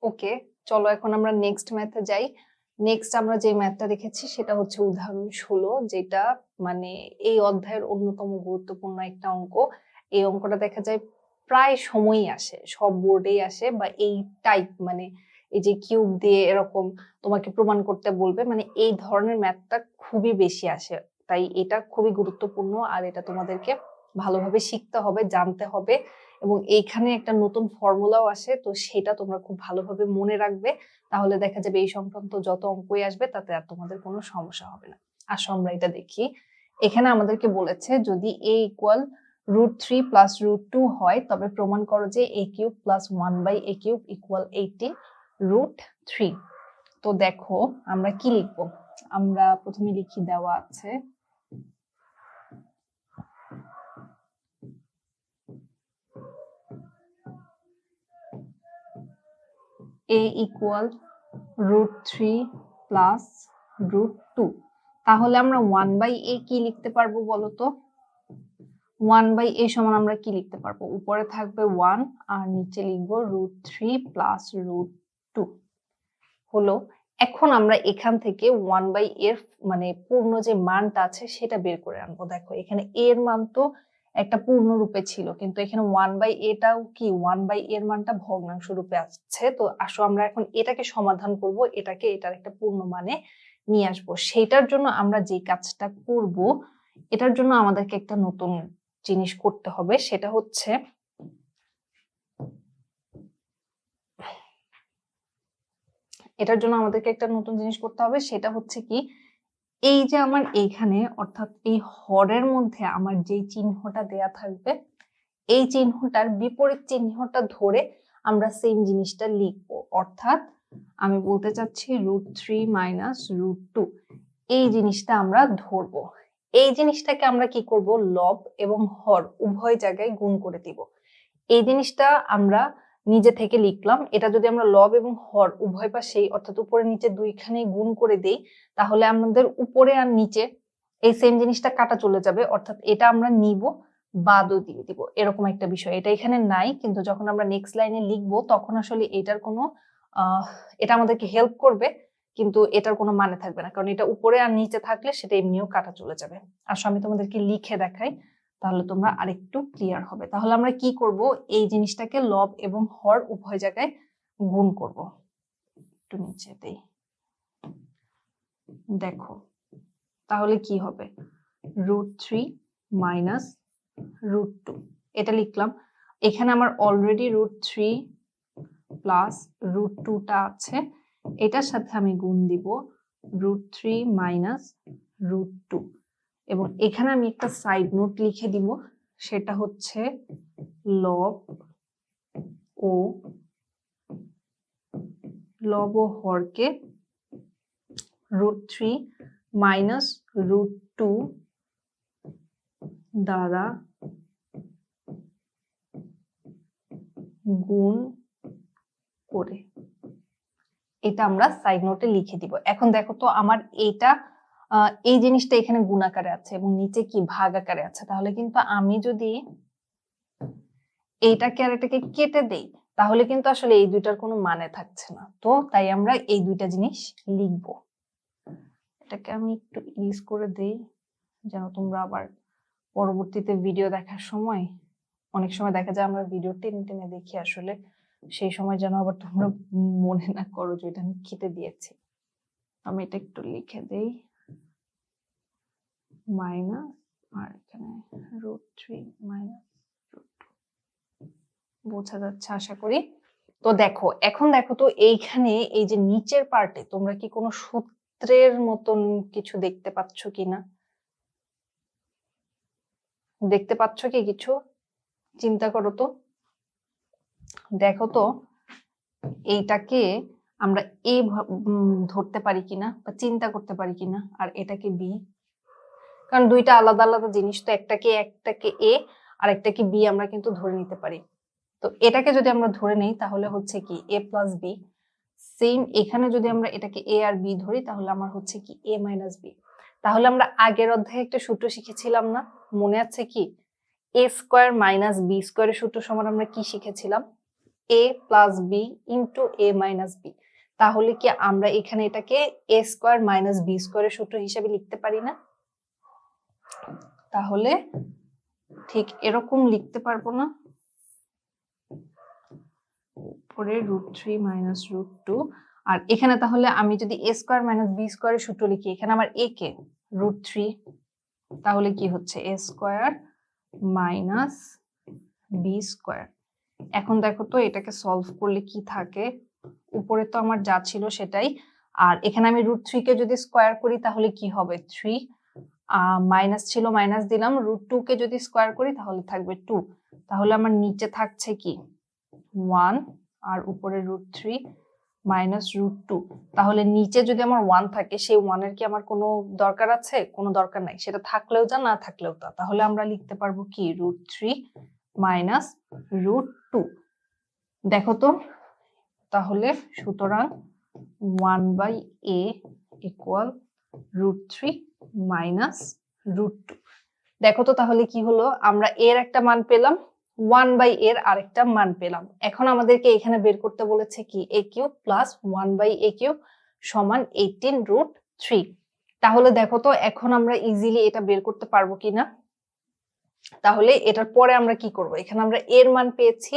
ওকে, চলো এখন আমরা নেক্সট ম্যাথে যাই। নেক্সট আমরা যে ম্যাথটা রেখেছি সেটা হচ্ছে উদাহরণ 16, যেটা মানে এই অধ্যায়ের অন্যতম গুরুত্বপূর্ণ একটা অঙ্ক। এই অঙ্কটা দেখা যায় প্রায় সময়ই আসে, সব বোর্ডেই আসে, বা এই টাইপ মানে এই যে কিউব দিয়ে এরকম তোমাকে প্রমাণ করতে বলবে, মানে এই ধরনের ম্যাথটা খুবই বেশি আসে। তাই এটা খুবই গুরুত্বপূর্ণ, আর এটা তোমাদেরকে ভালোভাবে শিখতে হবে, জানতে হবে, এবং এইখানে একটা নতুন ফর্মুলাও আসে, তো সেটা তোমরা খুব ভালোভাবে মনে রাখবে। তাহলে দেখা যাবে এই সংক্রান্ত যত অঙ্কই আসবে তাতে আর তোমাদের কোনো সমস্যা হবে না। আসো আমরা এটা দেখি। এখানে আমাদেরকে বলেছে যদি a ইকুয়াল √3 প্লাস √2 হয়, তবে প্রমাণ করো যে a cube plus 1/a cube equal 18√3। তো দেখো আমরা কি লিখবো? আমরা প্রথমে লিখি, দেওয়া আছে a ইকুয়াল √3 প্লাস √2। তাহলে আমরা 1/a কি লিখতে পারবো বলো তো? 1/a সমান আমরা কি লিখতে পারবো? উপরে থাকবে 1 আর নিচে লিখবো √3 প্লাস √2 হলো। এখন আমরা এখান থেকে 1/a এর মানে পূর্ণ যে মানটা আছে সেটা বের করে আনবো। দেখো এখানে a এর মান তো একটা পূর্ণ রূপে ছিল, কিন্তু এখানে 1/a-টাও কি 1/a এর মানটা ভগ্নাংশ রূপে আসছে। তো আসো আমরা এখন এটাকে সমাধান করব, এটাকে এটার একটা পূর্ণ মানে নিয়ে আসবো। সেটার জন্য আমরা যে কাজটা করব, এটার জন্য আমাদেরকে একটা নতুন জিনিস করতে হবে, সেটা হচ্ছে সেটা হচ্ছে কি, এই যে আমার এইখানে অর্থাৎ এই হরের মধ্যে আমার যে চিহ্নটা দেয়া থাকবে, এই চিহ্নটার বিপরীত চিহ্নটা ধরে আমরা সেম জিনিসটা লিখবো। অর্থাৎ আমি বলতে চাচ্ছি √3 - √2, এই জিনিসটা আমরা ধরবো। এই জিনিসটাকে আমরা কি করব, লব এবং হর উভয় জায়গায় গুণ করে দিব। এই জিনিসটা আমরা নিজে থেকে লিখলাম। এটা যদি আমরা লব এবং হর উভয় পাশেই অর্থাৎ উপরে নিচে দুইখানে গুণ করে দেই, তাহলে আমাদের উপরে আর নিচে এই সেম জিনিসটা কাটা চলে যাবে। অর্থাৎ এটা আমরা নিব, বাদও দিয়ে দিব, এরকম একটা বিষয়। এটা এখানে নাই, কিন্তু যখন আমরা নেক্সট লাইনে লিখবো তখন আসলে এটার কোনো এটা আমাদেরকে হেল্প করবে, কিন্তু এটার কোনো মানে থাকবে না, কারণ এটা উপরে আর নিচে থাকলে সেটা এমনিও কাটা চলে যাবে। আসলে আমি তোমাদেরকে লিখে দেখাই, তাহলে তোমরা আরেকটু ক্লিয়ার হবে। তাহলে আমরা কি করব, এই জিনিসটাকে লব এবং হর উভয় জায়গায় গুণ করব। একটু নিচে দেই, দেখো তাহলে কি হবে, √3 - √2, এটা লিখলাম। এখানে আমার অলরেডি √3 প্লাস √2টা আছে, এটার সাথে আমি গুণ দিব √3 - √2, এবং এখানে আমি একটা সাইড নোট লিখে দিব, সেটা হচ্ছে লব ও হরকে √3 - √2 দ্বারা গুণ করে, এটা আমরা সাইড নোটে লিখে দিব। এখন দেখো তো আমার এই জিনিসটা এখানে গুণ আকারে আছে এবং নিচে কি ভাগ আকারে আছে, তাহলে কিন্তু আমি যদি এইটাকে আর এটাকে কেটে দেই, তাহলে কিন্তু আসলে এই দুইটার কোনো মানে থাকছে না। তো তাই আমরা এই দুইটা জিনিস লিখব। এটাকে আমি একটু ইউজ করে দেই, যেন তোমরা আবার পরবর্তীতে ভিডিও দেখার সময়, অনেক সময় দেখা যায় আমরা ভিডিও টেনে টেনে দেখি, আসলে সেই সময় যেন আবার তোমরা মনে না করো যে এটা আমি কেটে দিয়েছি। আমি এটা একটু লিখে দেই, মাইনাস, আর এখানে √3 - বোঝা যাচ্ছে আশা করি। তো দেখো, এখন দেখো তো এইখানে এই যে নিচের পার্টে তোমরা কি কোনো সূত্রের মতন কিছু দেখতে পাচ্ছ কিনা? দেখতে পাচ্ছ কি কিছু? চিন্তা করো তো, দেখো তো এইটাকে আমরা এ ধরতে পারি কিনা বা চিন্তা করতে পারি কিনা, আর এটাকে বি, কারণ দুইটা আলাদা আলাদা জিনিস, তো একটাকে এ আর একটাকে বি আমরা কিন্তু ধরে নিতে পারি। তো এটাকে যদি আমরা ধরে নেই তাহলে হচ্ছে কি a + b, সেম এখানে যদি আমরা এটাকে a আর b ধরি তাহলে আমার হচ্ছে কি a - b। তাহলে আমরা আগের অধ্যায়ে একটা সূত্র শিখেছিলাম না, মনে আছে কি, a² - b² এর সূত্র সমান আমরা কি শিখেছিলাম, a + b * a - b। তাহলে কি আমরা এখানে এটাকে a² - b² এর সূত্র হিসেবে লিখতে পারি না? তাহলে ঠিক এরকম লিখতে পারবো না, পরে √3 - √2, আর এখানে তাহলে আমি যদি a² - b² এর সূত্র লিখি, এখানে আমার a কে √3, তাহলে কি হচ্ছে a² - b²। এখন দেখো তো এটাকে সলভ করলে কি থাকে, উপরে তো আমার যা ছিল সেটাই, আর এখানে আমি √3 কে যদি স্কয়ার করি তাহলে কি হবে, 3, মাইনাস ছিল মাইনাস দিলাম, √2 কে যদি স্কয়ার করি তাহলে থাকবে 2। তাহলে আমার নিচে থাকছে কি 1, আর উপরে √3 - √2। তাহলে নিচে যদি আমার 1 থাকে, সেই 1 এর কি আমার কোনো দরকার আছে? কোনো দরকার নাই, সেটা থাকলেও যা না থাকলেও তা। তাহলে আমরা লিখতে পারবো কি √3 - √2। দেখো তো, তাহলে সুতরাং 1/a = √3 - √2। দেখো তো তাহলে কি হলো, আমরা এর একটা মান পেলাম, 1/a এর আরেকটা মান পেলাম। এখন আমাদেরকে এখানে বের করতে বলেছে কি a³ + 1/a³ সমান 18√3। তাহলে দেখো তো এখন আমরা ইজিলি এটা বের করতে পারবো কিনা। তাহলে এটার পরে আমরা কি করব, এখানে আমরা এর মান পেয়েছি,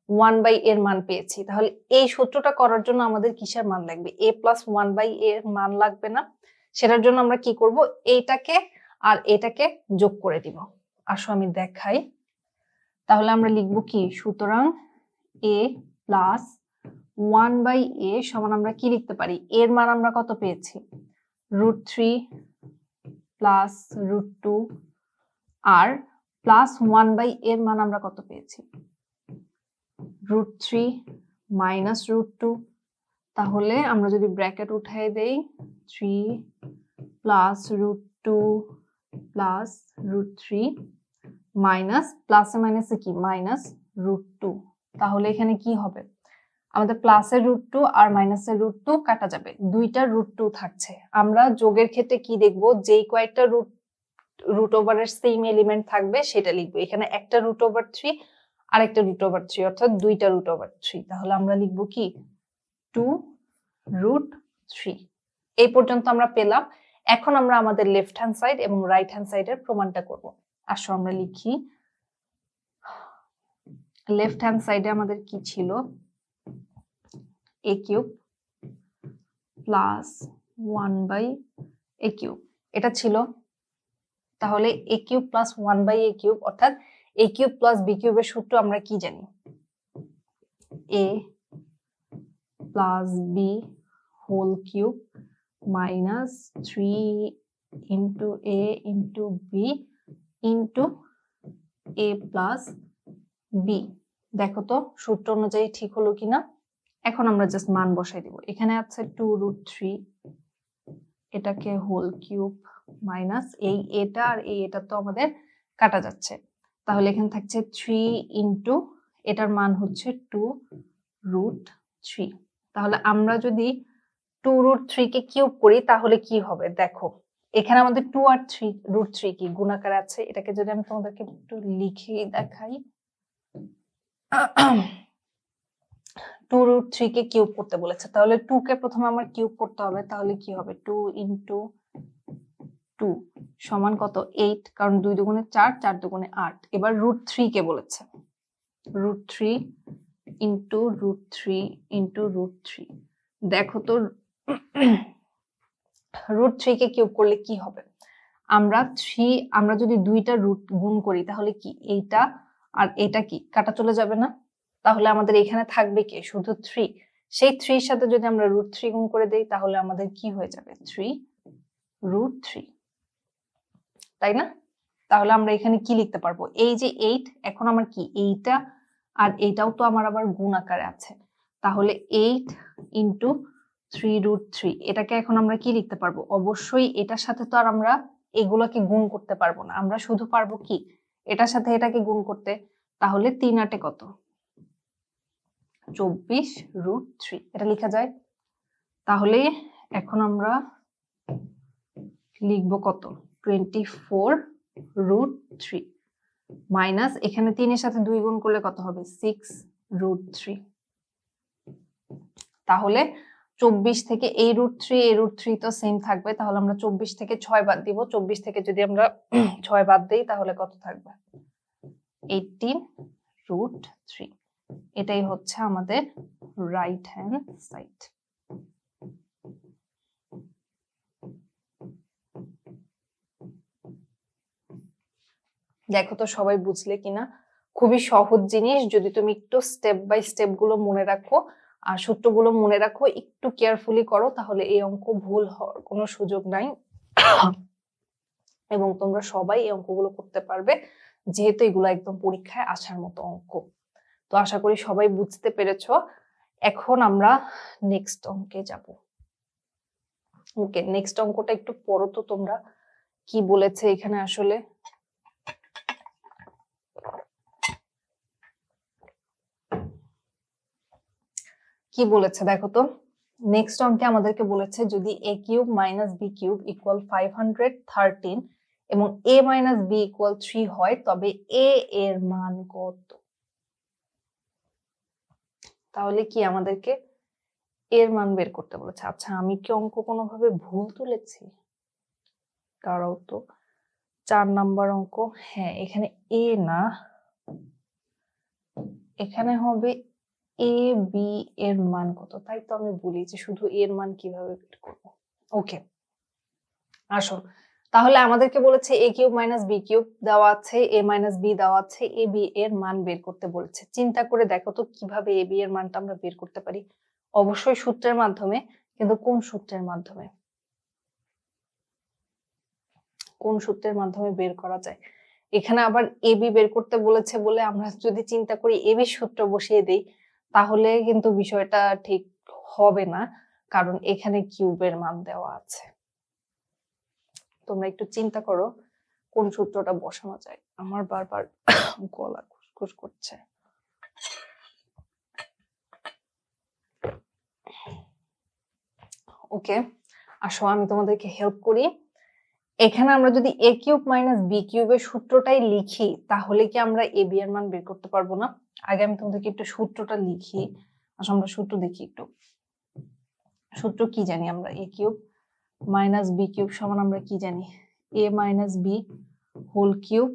1/a এর মান পেয়েছি, তাহলে এই সূত্রটা করার জন্য আমাদের কিসের মান লাগবে, a + 1/a এর মান লাগবে না? সেটার জন্য আমরা কি করব, এইটাকে আর এটাকে যোগ করে দিব। আসো আমি দেখাই। তাহলে আমরা লিখব কি, সুতরাং a + 1/a সমান আমরা কি লিখতে পারি, এর মান আমরা কত পেয়েছি, √3 + √2, আর +1/a এর মান আমরা কত পেয়েছি, √3 - √2। তাহলে আমরা যদি ব্র্যাকেট উঠাই দেই, 3 + √2 + √3 মাইনাস, প্লাসে মাইনাসে কি -√2। তাহলে এখানে কি হবে, আমাদের প্লাসের √2 আর মাইনাসের √2 কাটা যাবে, দুইটা √2 থাকছে। আমরা যোগের ক্ষেত্রে কি দেখব, যেই কয়েকটা রুট ওভারের সেম এলিমেন্ট থাকবে সেটা লিখবো। এখানে একটা √3 আর একটা √3, অর্থাৎ দুইটা √3। তাহলে আমরা লিখবো কি 2√3। এই পর্যন্ত আমরা পেলাম। এখন আমরা আমাদের লেফট হ্যান্ড সাইড এবং রাইট হ্যান্ড সাইডের প্রমাণটা করব। আসো আমরা লিখি, লেফট হ্যান্ড সাইডে আমাদের কি ছিল, a³ + 1/a³, এটা ছিল। তাহলে a³ + 1/a³ অর্থাৎ a³ + b³ এর সূত্র আমরা কি জানি, a + b whole cube minus 3 × a × b × a + b। দেখো তো সূত্র অনুযায়ী ঠিক হলো কিনা। এখন আমরা জাস্ট মান বসাই দিব। এখানে আছে 2√3, এটাকে হোল কিউব মাইনাস এই এটা আর এই এটা তো আমাদের কাটা যাচ্ছে, তাহলে এখানে থাকছে 3 × এটার মান হচ্ছে 2√3। তাহলে আমরা যদি 2√3 কে কিউব করি তাহলে কি হবে, দেখো এখানে আমাদের 2 আর 3 কি গুণাকার আছে, এটাকে যদি আমি তোমাদেরকে একটু লিখে দেখাই, 2√3 কে কিউব করতে বলেছে, তাহলে 2 কে প্রথমে আমার কিউব করতে হবে, তাহলে কি হবে 2 × 2 সমান কত 8, কারণ 2 × 2 = 4, 4 × 2 = 8। এবার √3 কে বলেছে, √3 × √3 × √3। দেখো তো √3 কে কিউব করলে কি হবে, আমরা যদি দুইটা রুট গুণ করি তাহলে কি এইটা আর এটা কি কাটা চলে যাবে না, তাহলে আমাদের এখানে থাকবে কি শুধু 3। সেই 3 এর সাথে যদি আমরা √3 গুণ করে দেই তাহলে আমাদের কি হয়ে যাবে 3√3, তাই না? তাহলে আমরা এখানে কি লিখতে পারবো, এই যে 8, এখন আমার কি এইটা আর এইটাও তো আমার আবার গুণ আকারে আছে, তাহলে 8 × 3√3, এটাকে এখন আমরা কি লিখতে পারবো, অবশ্যই এটার সাথে তো আর আমরা এগুলোকে গুণ করতে পারবো না, আমরা শুধু পারবো কি এটার সাথে এটাকে গুণ করতে। তাহলে 3 × 8 কত, 24√3, এটা লেখা যায়। তাহলে এখন আমরা লিখবো কত, 24√3 মাইনাস এখানে 3 এর সাথে 2 গুণ করলে কত হবে 6√3। তাহলে 24 থেকে এই √3 তো সেম থাকবে, তাহলে আমরা 24 থেকে 6 বাদ দিব। 24 থেকে যদি আমরা 6 বাদ দেই তাহলে কত থাকবে 18√3। এটাই হচ্ছে আমাদের রাইট হ্যান্ড সাইড। দেখো তো সবাই বুঝলে কিনা, খুবই সহজ জিনিস, যদি তুমি একটু স্টেপ বাই স্টেপ গুলো মনে রাখো আর সূত্রগুলো মনে রাখো, একটু কেয়ারফুলি করো, তাহলে এই অঙ্ক ভুল হওয়ার কোনো সুযোগ নাই এবং তোমরা সবাই এই অঙ্কগুলো করতে পারবে, যেহেতু এগুলো একদম পরীক্ষায় আসার মতো অঙ্ক। তো আশা করি সবাই বুঝতে পেরেছো। এখন আমরা নেক্সট অঙ্কে যাব। ওকে, নেক্সট অঙ্কটা একটু পড়ো তো তোমরা, কি বলেছে এখানে আসলে। কি বলেছে দেখো তো, নেক্সট অঙ্কে আমাদেরকে বলেছে যদি a³ - b³ = 513 এবং a - b = 3 হয় তবে a এর মান কত। তাহলে কি আমাদেরকে এর মান বের করতে বলেছে। আচ্ছা, আমি কি অঙ্ক কোনোভাবে ভুল তুলেছি? দাঁড়াও তো, 4 নাম্বার অঙ্ক। হ্যাঁ, এখানে এ না, এখানে হবে এ বি এর মান কত। তাই তো আমি বলি যে শুধু এর মান কিভাবে বের করব। ওকে, আসো তাহলে আমাদেরকে বলেছে a cube minus B cube দেওয়া আছে, a মাইনাস বি দেওয়া আছে, a b এর মান বের করতে বলেছে। চিন্তা করে দেখো তো কিভাবে a b এর মানটা আমরা বের করতে পারি। অবশ্যই সূত্রের মাধ্যমে, কিন্তু কোন সূত্রের মাধ্যমে, কোন সূত্রের মাধ্যমে বের করা যায়। এখানে আবার a b বের করতে বলেছে বলে আমরা যদি চিন্তা করি a b সূত্র বসিয়ে দেই তাহলে কিন্তু বিষয়টা ঠিক হবে না, কারণ এখানে কিউবের মান দেওয়া আছে। তোমরা একটু চিন্তা করো কোন সূত্রটা বসানো যায়। আমার বারবার গলা খুসখুস করছে। ওকে, আসো আমি তোমাদেরকে হেল্প করি। এখানে আমরা যদি a কিউব মাইনাস বি কিউবের সূত্রটাই লিখি তাহলে কি আমরা a b এর মান বের করতে পারবো না? আগে আমি তোমাদেরকে একটু সূত্রটা লিখি। আসো আমরা সূত্র দেখি একটু। সূত্র কি জানি আমরা? a cube minus B cube সমান আমরা কি জানি? a minus B whole cube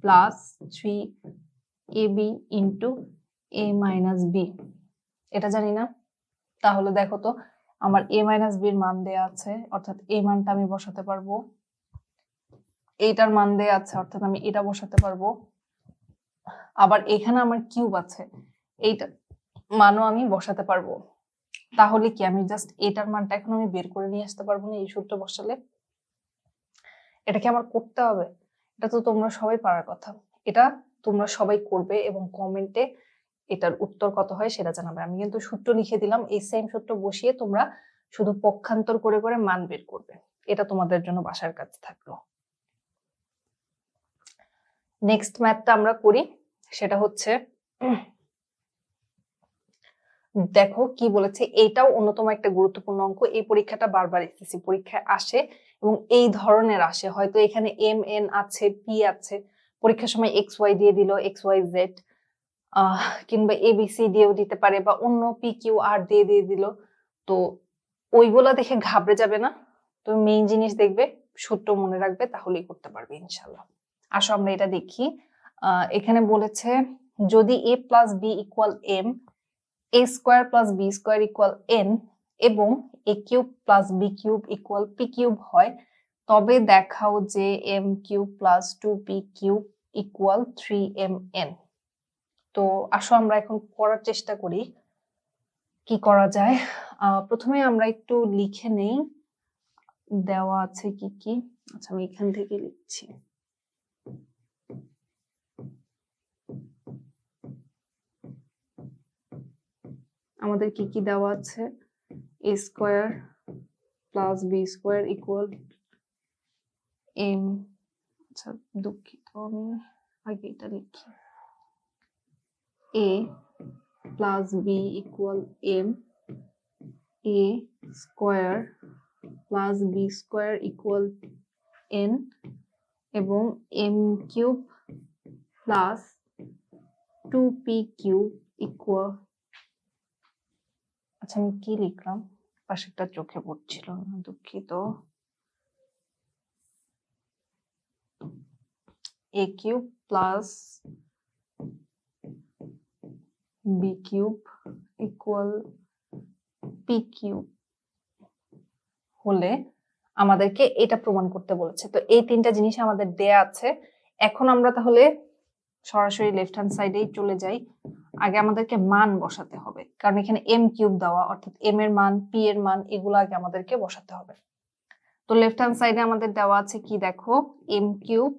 plus 3ab into a minus B, এটা জানি না? তাহলে দেখো তো আমার a মাইনাস বির মান দেয়া আছে, অর্থাৎ এই মানটা আমি বসাতে পারবো। এইটার মান দেয়া আছে, অর্থাৎ আমি এটা বসাতে পারবো। আবার এখানে আমার কিউব আছে, এইটা মানও আমি বসাতে পারবো। তাহলে কি আমি জাস্ট এটার মানটা এখন আমি বের করে নিয়ে আসতে পারবো না এই সূত্র বসালে? এটা কি আমার করতে হবে? এটা তো তোমরা সবাই পারার কথা। এটা তোমরা সবাই করবে এবং কমেন্টে এটার উত্তর কত হয় সেটা জানাবে। আমি কিন্তু সূত্র লিখে দিলাম, এই সেম সূত্র বসিয়ে তোমরা শুধু পক্ষান্তর করে করে মান বের করবে। এটা তোমাদের জন্য বাসার কাজ থাকলো। নেক্সট ম্যাথটা আমরা করি, সেটা হচ্ছে দেখো কি বলেছে। এটাও অন্যতম একটা গুরুত্বপূর্ণ অঙ্ক। এই পরীক্ষাটা বারবার এসএসসি পরীক্ষায় আসে এবং এই ধরনের আসে। হয়তো এখানে এম এন আছে, পি আছে, পরীক্ষার সময় এক্স ওয়াই দিয়ে দিল, এক্স ওয়াই জেড, কিংবা এবিসি দিয়েও দিতে পারে, বা অন্য পি কিউ আর দিয়ে দিয়ে দিল। তো ওইগুলা দেখে ঘাবড়ে যাবে না, তুমি মেইন জিনিস দেখবে, সূত্র মনে রাখবে, তাহলেই করতে পারবে ইনশাল্লাহ। আসো আমরা এটা দেখি। এখানে বলেছে যদি a plus B equal M, a square plus B square equal N এবং a cube plus B cube equal P cube হয়, তবে দেখাও যে M cube plus 2p cube equal 3mn। তো আসো আমরা এখন করার চেষ্টা করি কি করা যায়। প্রথমে আমরা একটু লিখে নেই দেওয়া আছে কি কি। আচ্ছা আমি এখান থেকে লিখছি। আমাদের কি কি দেওয়া আছে? a square plus B square equal M, আচ্ছা দুঃখিত আমি আগে এটা লিখি, a plus B equal M, a square plus B square equal N এবং M cube plus 2p cube equal, আচ্ছা আমি কি লিখলাম পাশেরটা চোখে পড়ছিল না, দুঃখিত, a cube plus B cube equal P cube হলে আমাদেরকে এটা প্রমাণ করতে বলেছে। তো এই তিনটা জিনিস আমাদের দেয়া আছে। এখন আমরা তাহলে সরাসরি লেফট হ্যান্ড সাইডেই চলে যাই। আগে আমাদেরকে মান বসাতে হবে, কারণ এখানে এম কিউব দেওয়া, অর্থাৎ এম এর মান, পি এর মান, এগুলো আগে আমাদেরকে বসাতে হবে। তো লেফট হ্যান্ড সাইডে আমাদের দেওয়া আছে কি দেখো, M cube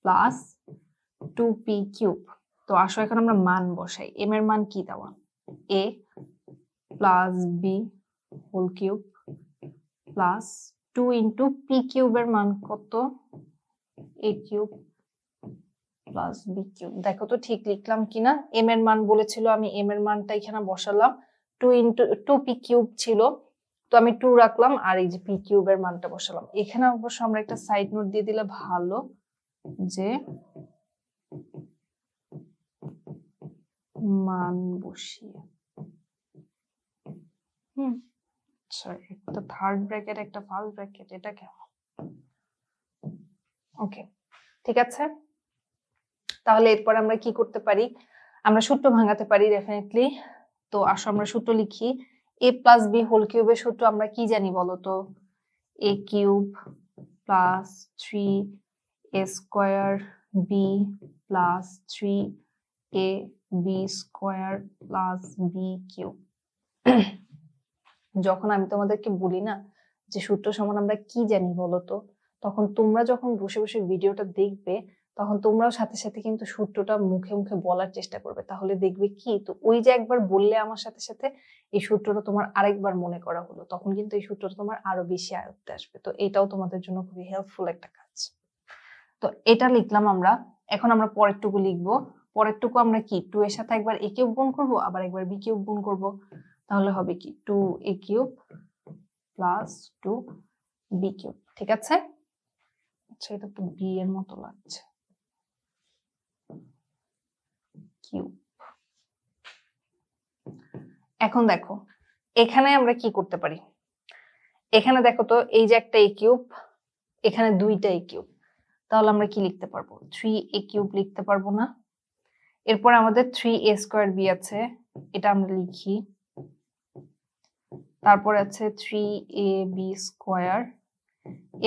plus 2p cube. তো আসো এখন আমরা মান বসাই। এম এর মান কি দেওয়া? a plus B whole cube plus 2 into P কিউবের মান কত? a cube plus B cube. দেখো তো ঠিক লিখলাম কিনা। এম এর মান বলেছিল, আমি এম এর মানটা এখানে বসালাম। 2 ইন্টু 2p কিউব ছিল, তো আমি 2 রাখলাম, আর এই যে পি কিউবের মানটা বসালাম। এখানে অবশ্য আমরা একটা সাইড নোট দিয়ে দিলে ভালো, যে মান বসিয়ে, আচ্ছা একটা থার্ড ব্র্যাকেট একটা ফার্স্ট ব্র্যাকেট, এটা কেমন? ওকে ঠিক আছে, তাহলে এরপর আমরা কি করতে পারি, আমরা সূত্র ভাঙাতে পারি ডেফিনেটলি। তো আসো আমরা সূত্র লিখি। a প্লাস বি হোল কিউবের সূত্র আমরা কি জানি বলো তো? a cube plus 3a square B plus 3ab square plus B cube. যখন আমি তোমাদেরকে বলি না যে সূত্র সমান আমরা কি জানি বলতো, তখন তোমরা যখন বসে বসে ভিডিওটা দেখবে তখন তোমরাও সাথে সাথে কিন্তু সূত্রটা মুখে মুখে বলার চেষ্টা করবে। তাহলে দেখবে কি, তো ওই যে একবার বললে আমার সাথে সাথে এই সূত্রটা তোমার আরেকবার মনে করা হলো, তখন কিন্তু এই সূত্রটা তোমার আরো বেশি আয়ত্তে আসবে। তো এটাও তোমাদের জন্য খুবই হেল্পফুল একটা কাজ। তো এটা লিখলাম আমরা। এখন আমরা পরেরটুকু লিখবো। পরেরটুকু আমরা কি 2 এর সাথে একবার a কিউব গুণ করবো, আবার একবার b কিউব গুণ করবো। তাহলে হবে কি 2a cube plus 2b cube. ঠিক আছে, আচ্ছা এটা তো b এর মতো লাগছে, কিউব। এখন দেখো এখানে আমরা কি করতে পারি, এখানে দেখো তো এই যে একটা a কিউব, এখানে দুইটা a কিউব, তাহলে আমরা কি লিখতে পারবো? 3a কিউব লিখতে পারবো না? এরপর আমাদের 3a স্কোয়ার b আছে, এটা আমরা লিখি। তারপর আছে 3ab স্কোয়ার।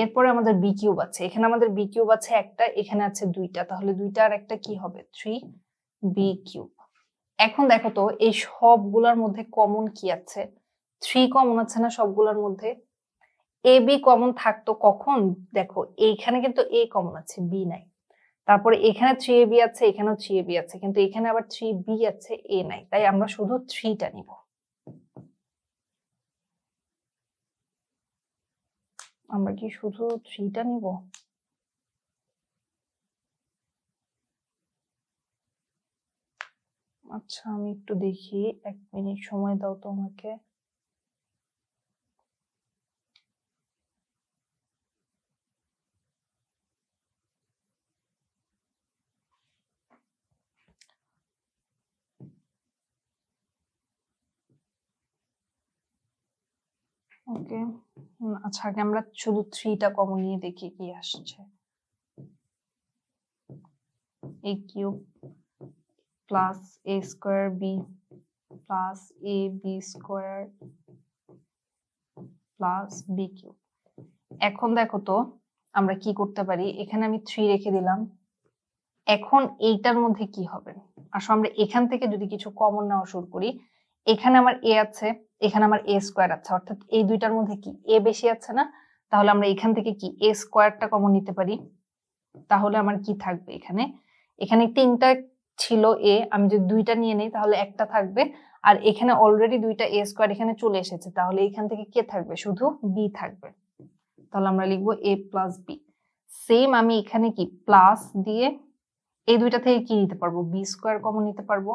এরপরে আমাদের বি কিউব আছে, এখানে আমাদের বি কিউব আছে একটা, এখানে আছে দুইটা, তাহলে দুইটা আর একটা কি হবে? 3b cube. এখন দেখো তো এই সবগুলোর মধ্যে কমন কি আছে? 3 কমন আছে না সবগুলোর মধ্যে? এ বি কমন থাকতো কখন? দেখো এইখানে কিন্তু এ কমন আছে, বি নাই। তারপরে এখানে 3ab আছে, এখানেও 3ab আছে, কিন্তু এখানে আবার 3b আছে, এ নাই। তাই আমরা শুধু 3টা নিব। আমরা কি শুধু 3টা নিব? আচ্ছা আমি একটু দেখি, 1 মিনিট সময় দাও তো আমাকে। ওকে, আচ্ছা আগে আমরা শুধু 3টা কমন নিয়ে দেখি কি আসছে। a cube plus a square B plus a b square plus B cube. এখন দেখো তো আমরা কি করতে পারি, এখানে আমি 3 রেখে দিলাম। এখন এইটার মধ্যে কি হবে? আসলে আমরা এখান থেকে যদি কিছু কমন নেওয়া শুরু করি, এখানে আমার এ আছে, এখানে আমার এ স্কোয়ার আছে, অর্থাৎ এই দুইটার মধ্যে কি এ বেশি আছে না? তাহলে আমরা এখান থেকে কি এ স্কোয়ারটা কমন নিতে পারি। তাহলে আমার কি থাকবে এখানে? এখানে 3টা ছিল এ, আমি যদি 2টা নিয়ে নেই তাহলে একটা থাকবে, আর এখানে অলরেডি 2টা এ স্কোয়ার এখানে চলে এসেছে, তাহলে এখান থেকে কে থাকবে? শুধু বি থাকবে। তাহলে আমরা লিখবো এ প্লাস বি। সেম আমি এখানে কি প্লাস দিয়ে এই দুইটা থেকে কি নিতে পারবো? বি স্কোয়ার কমন নিতে পারবো।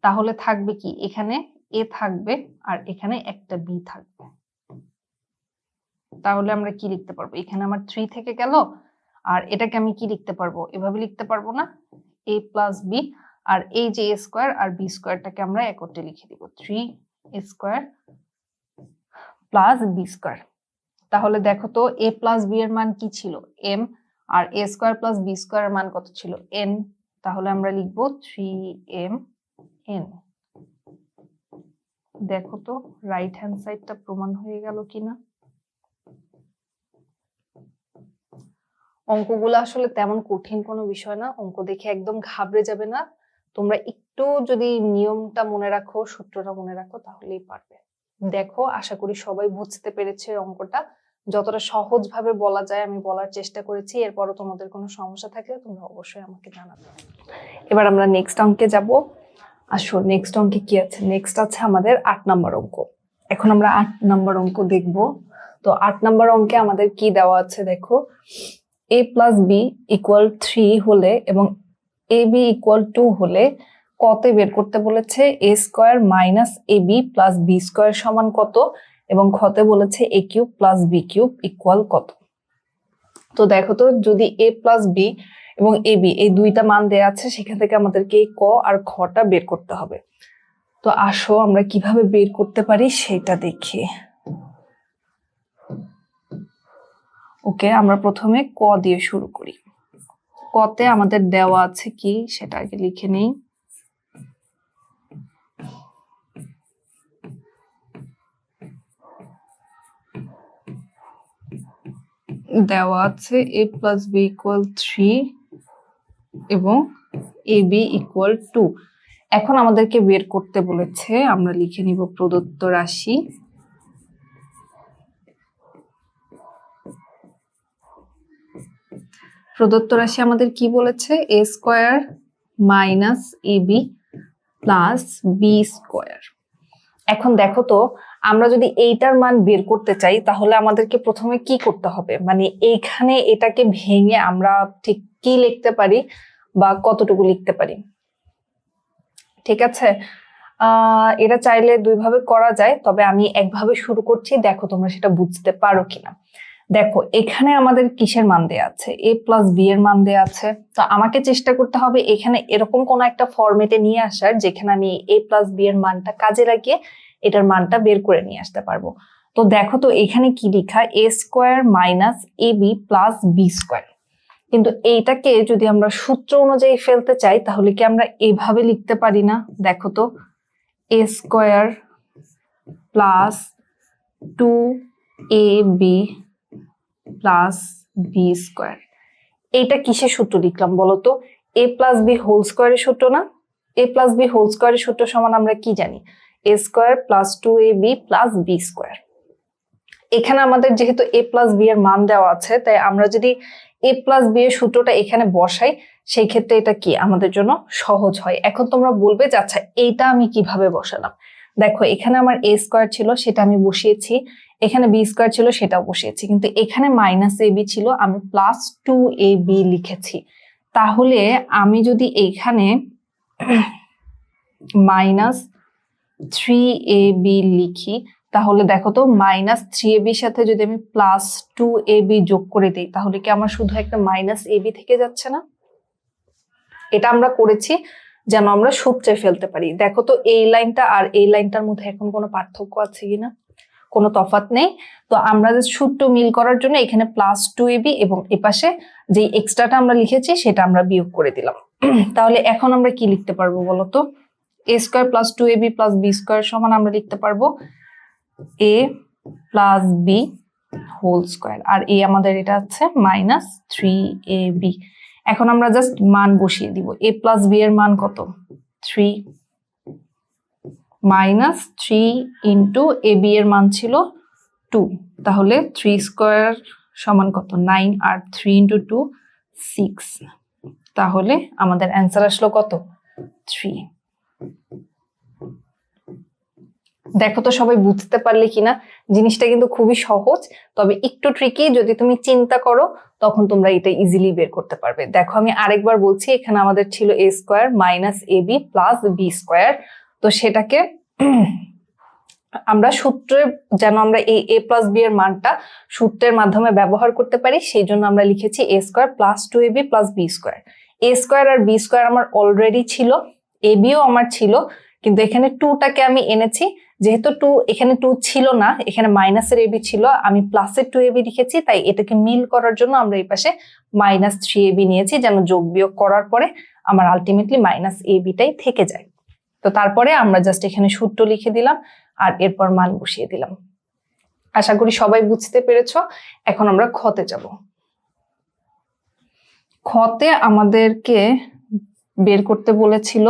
তাহলে থাকবে কি এখানে এ থাকবে আর এখানে একটা বি থাকবে। তাহলে আমরা কি লিখতে পারবো? এখানে আমার 3 থেকে গেল, আর এটাকে আমি কি লিখতে পারবো? এভাবে লিখতে পারবো না, a প্লাস বি, আর এই যে a স্কোয়ার আর বি স্কোয়ারটাকে আমরা একত্রে লিখে দিব 3a square plus B square. তাহলে দেখো তো a প্লাস বি এর মান কি ছিল? m, আর a square plus B square এর মান কত ছিল? n। তাহলে আমরা লিখবো 3mn। দেখো তো রাইট হ্যান্ড সাইডটা প্রমাণ হয়ে গেল কিনা। অঙ্কগুলো আসলে তেমন কঠিন কোনো বিষয় না, অঙ্ক দেখে একদম ঘাবড়ে যাবে না। তোমরা একটু যদি নিয়মটা মনে রাখো, সূত্রটা মনে রাখো, তাহলেই পারবে। দেখো আশা করি সবাই বুঝতে পেরেছে অঙ্কটা। যতটা সহজ ভাবে বলা যায় আমি বলার চেষ্টা করেছি। এরপরও তোমাদের কোনো সমস্যা থাকলে তোমরা অবশ্যই আমাকে জানাবে। এবার আমরা নেক্সট অঙ্কে যাব। আসো নেক্সট অঙ্কে কি আছে? নেক্সট আছে আমাদের 8 নম্বর অঙ্ক। এখন আমরা 8 নম্বর অঙ্ক দেখব। তো 8 নম্বর অঙ্কে আমাদের কি দেওয়া আছে দেখো, a প্লাস বি ইকুয়াল 3 হলে এবং এ বি ইকুয়াল 2 হলে কত বের করতে বলেছে? A square minus A B plus B square সমান কত, এবং খতে বলেছে A cube plus B cube equal কত। তো দেখো তো যদি এ প্লাস বি এবং এ বি এই দুইটা মান দেয়া আছে, সেখান থেকে আমাদেরকে ক আর খটা বের করতে হবে। তো আসো আমরা কিভাবে বের করতে পারি সেটা দেখি। ওকে, আমরা প্রথমে ক দিয়ে শুরু করি। কতে আমাদের দেওয়া আছে কি সেটা আগে লিখে নেই। দেওয়া আছে a প্লাস বি ইকুয়াল 3 এবং এ বি ইকুয়াল 2। এখন আমাদেরকে বের করতে বলেছে, আমরা লিখে নিব প্রদত্ত রাশি। প্রদত্ত রাশি আমাদের কি বলেছে? a square minus A B plus b square. এখন দেখো তো, আমরা যদি এইটার মান বের করতে চাই তাহলে আমাদেরকে প্রথমে কি করতে হবে, মানে এইখানে এটাকে ভেঙে আমরা ঠিক কি লিখতে পারি বা কতটুকু লিখতে পারি। ঠিক আছে, এটা চাইলে দুইভাবে করা যায়, তবে আমি একভাবে শুরু করছি, দেখো তোমরা সেটা বুঝতে পারো কিনা। দেখো এখানে আমাদের কিসের মান দেয়া আছে? a প্লাস বি এর মান দেয়া আছে। তো আমাকে চেষ্টা করতে হবে এখানে এরকম কোন একটা ফরম্যাটে নিয়ে আসার যেখানে আমি a প্লাস বি এর মানটা কাজে লাগিয়ে এটার মানটা বের করে নিয়ে আসতে পারবো। তো দেখো তো এখানে কি লেখা? a square minus A B plus b square. কিন্তু এইটাকে যদি আমরা সূত্র অনুযায়ী ফেলতে চাই তাহলে কি আমরা এভাবে লিখতে পারি না? দেখো তো, a square plus 2ab plus b square. এইটা কিসের সূত্র লিখলাম বলতো? a প্লাস বি হোল স্কয়ারের সূত্র না? a প্লাস বি হোল স্কয়ারের সূত্র সমান আমরা কি জানি? a square plus 2ab plus b square. এখানে আমাদের যেহেতু a প্লাস বি এর মান দেওয়া আছে, তাই আমরা যদি a প্লাস বি এর সূত্রটা এখানে বসাই সেই ক্ষেত্রে এটা কি আমাদের জন্য সহজ হয়। এখন তোমরা বলবে যে আচ্ছা এইটা আমি কিভাবে বসালাম? দেখো এখানে আমার a স্কয়ার ছিল সেটা আমি বসিয়েছি, এখানে বি স্কয়ার ছিল সেটাও বসিয়েছি, কিন্তু এখানে মাইনাস এ বি ছিল, আমি প্লাস 2ab লিখেছি। তাহলে আমি যদি এখানে মাইনাস 3ab লিখি তাহলে দেখো তো মাইনাস 3ab সাথে যদি আমি প্লাস 2ab যোগ করে দিই তাহলে কি আমার শুধু একটা মাইনাস ab থেকে যাচ্ছে না? এটা আমরা করেছি যেন আমরা সূত্রে ফেলতে পারি। দেখো তো এই লাইনটা আর এই লাইনটার মধ্যে এখন কোনো পার্থক্য আছে কিনা? কোনো তফাৎ নেই। তো আমরা সূত্র মিল করার জন্য এখানে প্লাস 2ab এবং এপাশে যে এক্সট্রাটা আমরা লিখেছি সেটা আমরা বিয়োগ করে দিলাম। তাহলে এখন আমরা কি লিখতে পারবো বলতো? a square plus 2ab plus b square সমান আমরা লিখতে পারবো a plus B whole square, আর a আমাদের এটা আছে মাইনাস 3ab। এখন আমরা জাস্ট মান বসিয়ে দিব। a প্লাস বি এর মান কত? 3 মাইনাস 3 ইন্টু ab এর মান ছিল 2, তাহলে 3 স্কয়ার সমান কত? 9, আর 3 ইন্টু 2 6, তাহলে আমাদের অ্যান্সার আসলো কত? 3। দেখো তো সবাই বুঝতে পারলে কিনা? জিনিসটা কিন্তু খুবই সহজ, তবে একটু ট্রিকি। যদি তুমি চিন্তা করো তখন তোমরা এটা ইজিলি বের করতে পারবে। দেখো আমি আরেকবার বলছি, এখানে আমাদের ছিল a square minus A B plus b square. তো সেটাকে আমরা সূত্রে যেন আমরা এই a প্লাস বি এর মানটা সূত্রের মাধ্যমে ব্যবহার করতে পারি সেই জন্য আমরা লিখেছি a square plus 2ab plus b square. a square আর বি স্কয়ার আমার অলরেডি ছিল, এ বিও আমার ছিল, কিন্তু এখানে 2টাকে আমি এনেছি। যেহেতু 2 এখানে 2 ছিল না, এখানে মাইনাসের ab ছিল, আমি প্লাসের 2ab লিখেছি, তাই এটাকে মিল করার জন্য আমরা এই পাশে মাইনাস 3ab নিয়েছি যেন যোগ বিয়োগ করার পরে আমার আলটিমেটলি মাইনাস abটাই থেকে যায়। তো তারপরে আমরা জাস্ট এখানে সূত্র লিখে দিলাম আর এরপর মান বসিয়ে দিলাম। আশা করি সবাই বুঝতে পেরেছো। এখন আমরা খতে যাব। খতে আমাদেরকে বের করতে বলেছিল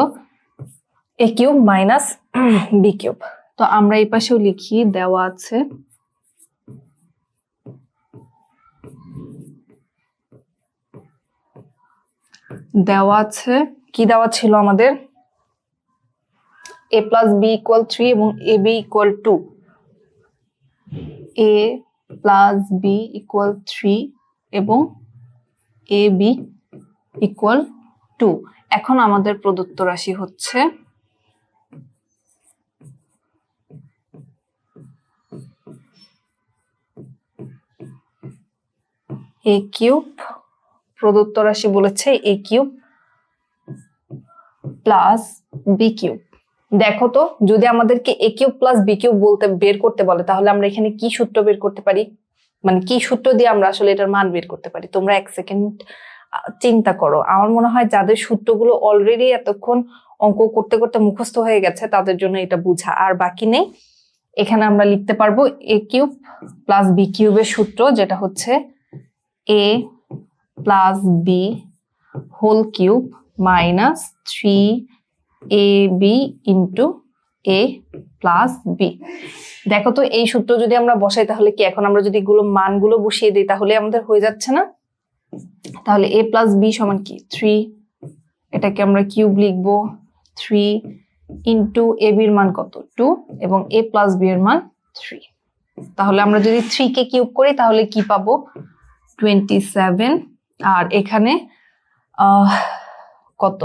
a cube minus B cube. তো আমরা এই পাশেও লিখি, দেওয়া আছে কি দেওয়া ছিল আমাদের? a প্লাস বি ইকুয়াল 3 এবং A B equal 2। a plus B equal 3 এবং এ বি ইকুয়াল 2। এখন আমাদের প্রদত্ত রাশি হচ্ছে a কিউব, প্রদত্ত রাশি বলেছে a cube plus B cube. দেখো তো যদি আমাদেরকে a cube plus B cube বের করতে বলে তাহলে আমরা এখানে কি সূত্র বের করতে পারি, মানে কি সূত্র দিয়ে আমরা আসলে এটার মান বের করতে পারি? তোমরা এক সেকেন্ড চিন্তা করো, আমার মনে হয় যাদের সূত্রগুলো অলরেডি এতক্ষণ অঙ্ক করতে করতে মুখস্থ হয়ে গেছে তাদের জন্য এটা বুঝা আর বাকি নেই। এখানে আমরা লিখতে পারবো a কিউব প্লাস b কিউবের সূত্র, যেটা হচ্ছে a plus B whole cube minus 3ab into a plus b। দেখো তো এই সূত্র যদি আমরা বসাই তাহলে কি, এখন আমরা যদি এগুলো মানগুলো বসিয়ে দিই তাহলে আমাদের হয়ে যাচ্ছে না? তাহলে a প্লাস b সমান কি 3, এটাকে আমরা কিউব লিখবো 3 ইন্টু a b এর মান কত 2 এবং a প্লাস b এর মান 3। তাহলে আমরা যদি 3 কে কিউব করি তাহলে কি পাবো 27, আর এখানে কত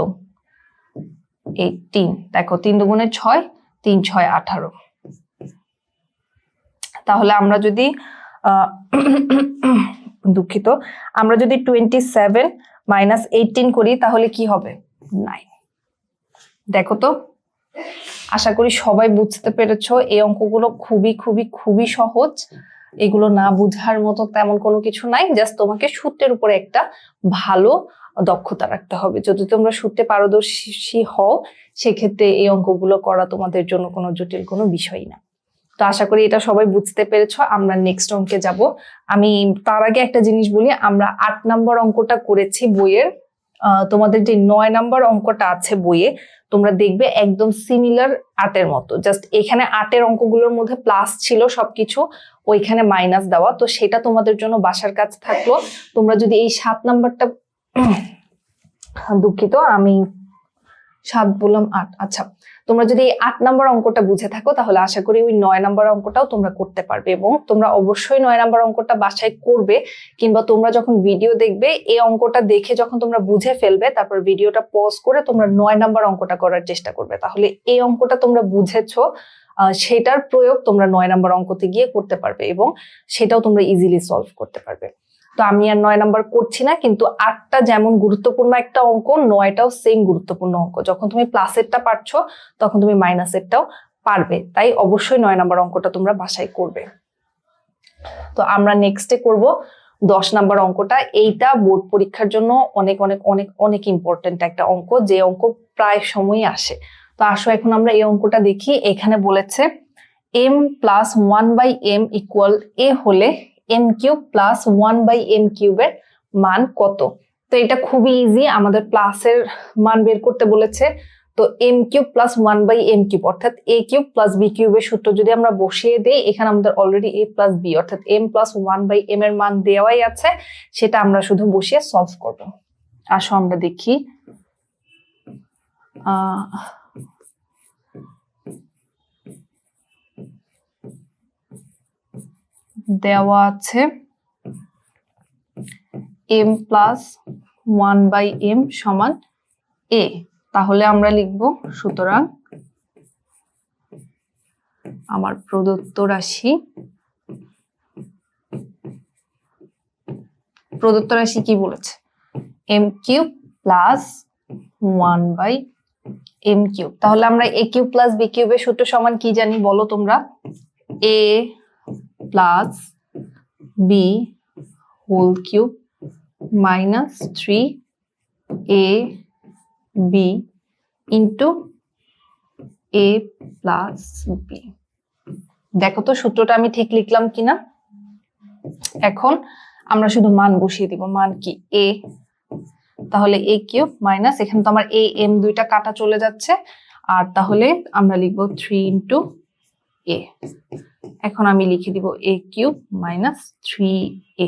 18। দেখো 3 দুগুণে 6, 3 6 18। তাহলে আমরা যদি দুঃখিত, আমরা যদি 27 মাইনাস 18 করি তাহলে কি হবে 9। দেখো তো, আশা করি সবাই বুঝতে পেরেছো। এই অঙ্কগুলো খুবই খুবই খুবই সহজ, এগুলো না বুঝার মতো তেমন কোনো কিছু নাই, জাস্ট তোমাকে সূত্রের উপরে একটা ভালো দক্ষতা রাখতে হবে। যদি তোমরা সূত্রে পারদর্শী হও সেক্ষেত্রে এই অঙ্কগুলো করা তোমাদের জন্য কোনো জটিল কোনো বিষয় না। তো আশা করি এটা সবাই বুঝতে পেরেছো। আমরা নেক্সট অঙ্কে যাব। আমি তার আগে একটা জিনিস বলি, আমরা 8 নম্বর অঙ্কটা করেছি বইয়ের, তোমাদের যে 9 নম্বর অঙ্কটা আছে বইয়ে তোমরা দেখবে একদম সিমিলার 8-এর মতো, জাস্ট এখানে 8-এর অঙ্কগুলোর মধ্যে প্লাস ছিল সবকিছু, ওইখানে মাইনাস দেওয়া। তো সেটা তোমাদের জন্য বাসার কাজ থাকলো। তোমরা যদি এই 7 নাম্বারটা, দুঃখিত আমি 7 বললাম 8, আচ্ছা, তোমরা যদি এই 8 নম্বর অঙ্কটা বুঝে থাকো তাহলে আশা করি ওই 9 নম্বর অঙ্কটাও তোমরা করতে পারবে। এবং তোমরা অবশ্যই 9 নম্বর অঙ্কটা বাসায় করবে, কিংবা তোমরা যখন ভিডিও দেখবে এই অঙ্কটা দেখে যখন তোমরা বুঝে ফেলবে তারপর ভিডিওটা পজ করে তোমরা 9 নম্বর অঙ্কটা করার চেষ্টা করবে। তাহলে এই অঙ্কটা তোমরা বুঝেছো, সেটার প্রয়োগ তোমরা 9 নম্বর অঙ্কতে গিয়ে করতে পারবে এবং সেটাও তোমরা ইজিলি সলভ করতে পারবে। তো আমি আর 9 নাম্বার করছি না, কিন্তু 8টা যেমন গুরুত্বপূর্ণ একটা অঙ্ক, 9টাও সেম গুরুত্বপূর্ণ অঙ্ক। যখন তুমি প্লাসেরটা পারছো তখন তুমি মাইনাসেরটাও পারবে, তাই অবশ্যই 9 নাম্বার অঙ্কটা তোমরা বাসায় করবে। তো আমরা নেক্সটে করব 10 নাম্বার অঙ্কটা। এইটা বোর্ড পরীক্ষার জন্য অনেক অনেক অনেক অনেক ইম্পর্টেন্ট একটা অঙ্ক, যে অঙ্ক প্রায় সময়ই আসে। তো আসো এখন আমরা এই অঙ্কটা দেখি। এখানে বলেছে m plus 1/m equal a হলে m কিউব প্লাস 1/m কিউবের মান কত? তো এটা খুবই ইজি, আমাদের প্লাসের মান বের করতে বলেছে। তো m cube plus 1/m cube অর্থাৎ a কিউব প্লাস b কিউবের সূত্র যদি আমরা বসিয়ে দেই, এখানে আমাদের অলরেডি a প্লাস b অর্থাৎ m প্লাস 1/m এর মান দেওয়াই আছে, সেটা আমরা শুধু বসিয়ে সলভ করব। আসো আমরা দেখি। দেওয়া আছে m প্লাস 1/m সমান a, তাহলে আমরা লিখব সুতরাং আমার প্রদত্ত রাশি কি বলেছে m cube plus 1/m cube. তাহলে আমরা a কিউব প্লাস b কিউবের সূত্র সমান কি জানি বলো তোমরা? a plus b whole cube minus 3ab into a plus b। দেখো তো সূত্রটা আমি ঠিক লিখলাম কিনা। এখন আমরা শুধু মান বসিয়ে দিব। মান কি a, তাহলে a কিউব মাইনাস, এখানে তো আমার a m দুইটা কাটা চলে যাচ্ছে, আর তাহলে আমরা লিখবো 3 ইন্টু a। এখন আমি লিখে দিব a কিউব মাইনাস 3a।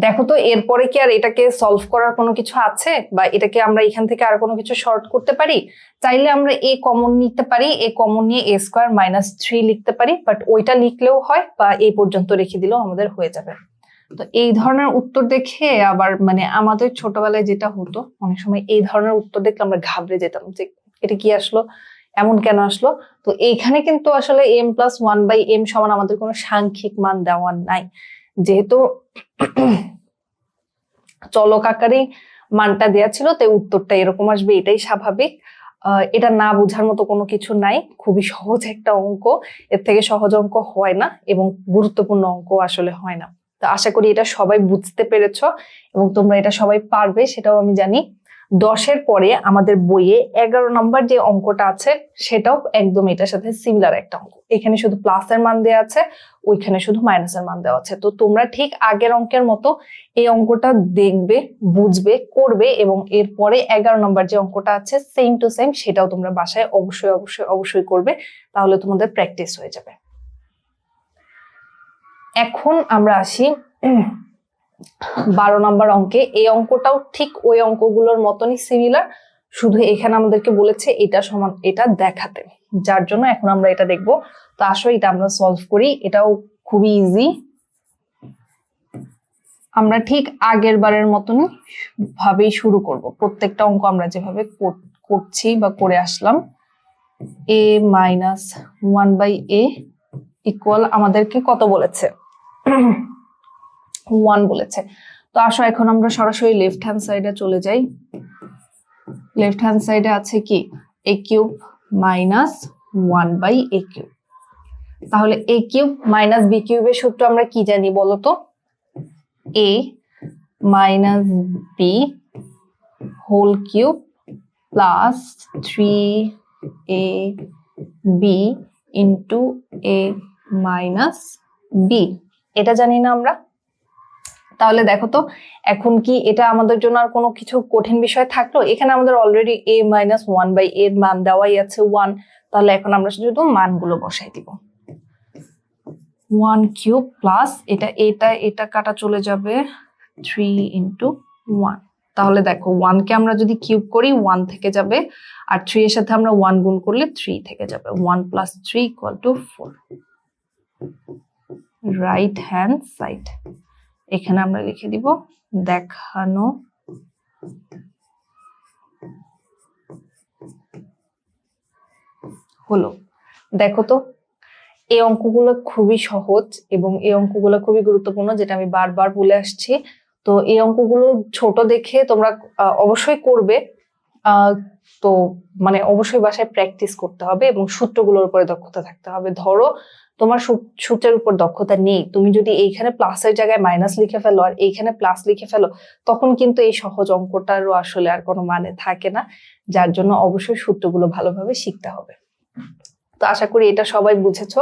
দেখো তো এরপরে কি আর এটাকে সলভ করার কোনো কিছু আছে, বা এটাকে আমরা এখান থেকে আর কোনো কিছু শর্ট করতে পারি? চাইলে আমরা a কমন নিতে পারি, a কমন নিয়ে a স্কয়ার মাইনাস 3 লিখতে পারি, বাট ওইটা লিখলেও হয় বা এই পর্যন্ত রেখে দিলেও আমাদের হয়ে যাবে। তো এই ধরনের উত্তর দেখে আবার মানে আমাদের ছোটবেলায় যেটা হতো, অনেক সময় এই ধরনের উত্তর দেখলে আমরা ঘাবড়ে যেতাম যে এটা কি আসলো, এমন কেন আসলো। তো এইখানে কিন্তু আসলে m প্লাস 1/m সমান আমাদের কোনো সাংখ্যিক মান দেওয়া নাই, যেহেতু চলক আকারে মানটা দেয়া ছিল, তাই উত্তরটা এরকম আসবে, এটাই স্বাভাবিক। এটা না বোঝার মতো কোনো কিছু নাই, খুবই সহজ একটা অঙ্ক, এর থেকে সহজ অঙ্ক হয় না এবং গুরুত্বপূর্ণ অঙ্ক আসলে হয় না। তো আশা করি এটা সবাই বুঝতে পেরেছো এবং তোমরা এটা সবাই পারবে, সেটাও আমি জানি। 10-এর পরে আমাদের বইয়ে 11 নম্বর যে অঙ্কটা আছে সেটাও একদম এটার সাথে সিমিলার একটা অঙ্ক। এখানে শুধু প্লাসের মান দেওয়া আছে, ওইখানে শুধু মাইনাসের মান দেওয়া আছে। তো তোমরা ঠিক আগের অঙ্কের মতো এই অঙ্কটা দেখবে, বুঝবে, করবে এবং এরপরে 11 নম্বর যে অঙ্কটা আছে সেম টু সেম সেটাও তোমরা বাসায় অবশ্যই অবশ্যই অবশ্যই করবে, তাহলে তোমাদের প্র্যাকটিস হয়ে যাবে। এখন আমরা আসি 12 নম্বর অঙ্কে। এই অঙ্কটাও ঠিক ওই অঙ্কগুলোর মতনই সিমিলার, শুধু এখানে আমাদেরকে বলেছে এটা সমান এটা দেখাতে, যার জন্য এখন আমরা এটা দেখব। তো আসো এটা আমরা সলভ করি, এটাও খুবই ইজি। আমরা ঠিক আগের বারের মতনই ভাবেই শুরু করব। প্রত্যেকটা অঙ্ক আমরা যেভাবে করছি বা করে আসলাম, a মাইনাস 1/a ইকুয়াল আমাদেরকে কত বলেছে? 1 বলেছে। তো আসো এখন আমরা সরাসরি লেফট হ্যান্ড সাইডে চলে যাই। লেফট হ্যান্ড সাইডে আছে কি a cube minus 1/a cube. তাহলে a কিউব মাইনাস b কিউবের সূত্র আমরা কি জানি বলো তো? a minus b whole cube plus 3ab into a minus b, এটা জানি না আমরা। তাহলে দেখো তো এখন কি এটা আমাদের জন্য আর কোনো কিছু কঠিন বিষয় থাকলো? এখানে আমাদের অলরেডি a মাইনাস 1/a এর মান দেওয়াই আছে 1। তাহলে এখন আমরা শুধু মানগুলো বসাই দিব। 1 কিউব প্লাস এটা কাটা চলে যাবে 3 ইন্টু 1। তাহলে দেখো 1 কে আমরা যদি কিউব করি 1 থেকে যাবে, আর 3 এর সাথে আমরা 1 গুণ করলে 3 থেকে যাবে। 1 plus 3 equal to 4। Right hand side এখানে আমরা লিখে দিব দেখানো হলো। দেখো তো এই অঙ্কগুলো খুবই সহজ এবং এই অঙ্কগুলো খুবই গুরুত্বপূর্ণ, যেটা আমি বারবার বলে আসছি। তো এই অঙ্কগুলো ছোট দেখে তোমরা অবশ্যই করবে, তো মানে অবশ্যই বাসায় প্র্যাকটিস করতে হবে এবং সূত্রগুলোর উপরে দক্ষতা থাকতে হবে। ধরো তোমার সূত্রের উপর দক্ষতা নেই, তুমি যদি এইখানে প্লাসের জায়গায় মাইনাস লিখে ফেলো আর এইখানে প্লাস লিখে ফেলো, তখন কিন্তু এই সহজ অঙ্কটারও আসলে আর কোনো মানে থাকে না। যার জন্য অবশ্যই সূত্রগুলো ভালোভাবে শিখতে হবে। তো আশা করি এটা সবাই বুঝেছো।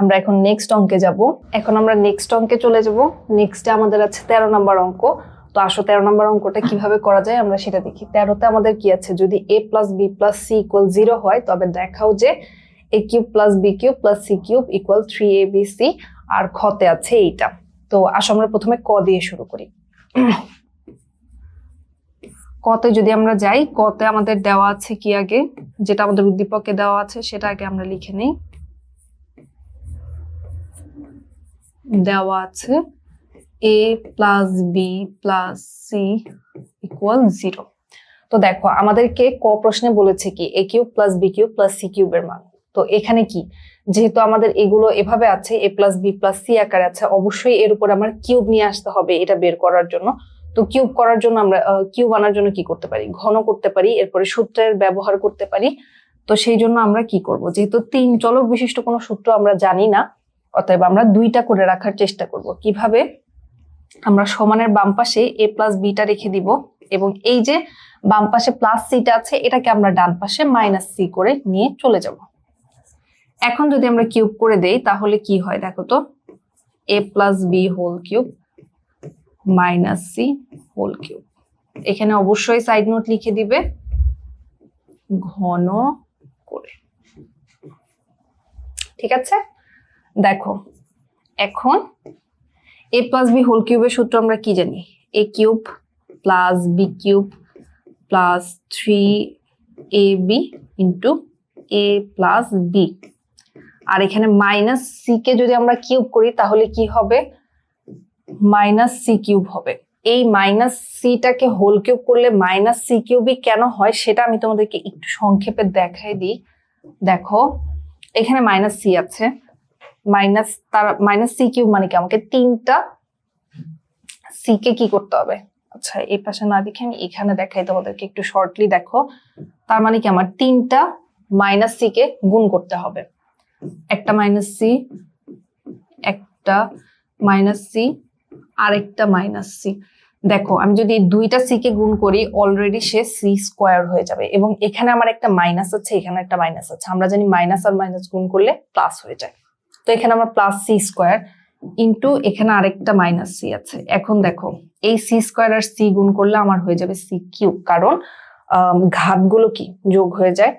আমরা এখন নেক্সট অঙ্কে যাব। এখন আমরা নেক্সট অঙ্কে চলে যাব। নেক্সটে আমাদের আছে 13 নম্বর অঙ্ক। তো আসো 13 নম্বর অঙ্কটা কিভাবে করা যায় আমরা সেটা দেখি। 13তে আমাদের কি আছে? যদি a plus b plus c equal 0 হয় তবে দেখাও যে a cube plus b cube plus c cube equal 3abc। আর খতে আছে এইটা। তো আসো আমরা প্রথমে ক দিয়ে শুরু করি। কতে যদি আমরা যাই, কতে আমাদের দেওয়া আছে কি আগে, যেটা আমাদের উদ্দীপকে দেওয়া আছে সেটা আগে আমরা লিখে নেই। দেওয়া আছে a plus b plus c equal 0। তো দেখো আমাদেরকে ক প্রশ্নে বলেছে কি a cube plus b cube plus c কিউবের মান। তো এখানে কি, যেহেতু আমাদের এগুলো এভাবে আছে a plus b plus c আকারে আছে, অবশ্যই এর উপর আমার কিউব নিয়ে আসতে হবে এটা বের করার জন্য। তো কিউব করার জন্য আমরা কিউব আনার জন্য কি করতে পারি? ঘন করতে পারি, এরপরে সূত্রের ব্যবহার করতে পারি। তো সেই জন্য আমরা কি করব, যেহেতু 3 চলক বিশিষ্ট কোনো সূত্র আমরা জানি না, অতএব আমরা 2টা করে রাখার চেষ্টা করব। কিভাবে? আমরা সমানের বাম পাশে a প্লাস bটা রেখে দিব এবং এই যে বাম পাশে প্লাস সিটা আছে এটাকে আমরা ডান পাশে মাইনাস সি করে নিয়ে চলে যাব। এখন যদি আমরা কিউব করে দেই তাহলে কি হয় দেখো তো, a plus B whole cube minus c whole cube. এখানে অবশ্যই সাইড নোট লিখে দিবে ঘন করে। ঠিক আছে, দেখো এখন a প্লাস বি হোল কিউবের সূত্র আমরা কি জানি? a cube plus B cube plus 3ab into a plus B. আর এখানে মাইনাস সি কে যদি আমরা কিউব করি তাহলে কি হবে? মাইনাস সি কিউব হবে। এই মাইনাস সিটাকে হোল কিউব করলে মাইনাস সি কিউবই কেন হয় সেটা আমি তোমাদেরকে একটু সংক্ষেপে দেখাই দিই। দেখো এখানে মাইনাস সি আছে, মাইনাস সি কিউব মানে কি, আমাকে 3টা সি কে কি করতে হবে? আচ্ছা এই পাশে না দেখে আমি এখানে দেখাই তোমাদেরকে একটু শর্টলি। দেখো তার মানে কি, আমার 3টা মাইনাস সি কে গুণ করতে হবে। একটা মাইনাস সি, একটা মাইনাস সি, আরেকটা মাইনাস সি। দেখো আমি যদি দুইটা সি কে গুণ করি অলরেডি সে সি স্কোয়ার হয়ে যাবে, এবং এখানে আমার একটা মাইনাস আছে, এখানে একটা মাইনাস আছে। আমরা জানি মাইনাস আর মাইনাস গুণ করলে প্লাস হয়ে যায়। তো এখানে আমার প্লাস সি স্কোয়ার ইন্টু এখানে আরেকটা মাইনাস সি আছে। এখন দেখো এই সি স্কোয়ার আর সি গুণ করলে আমার হয়ে যাবে সি কিউব, কারণ ঘাতগুলো কি যোগ হয়ে যায়।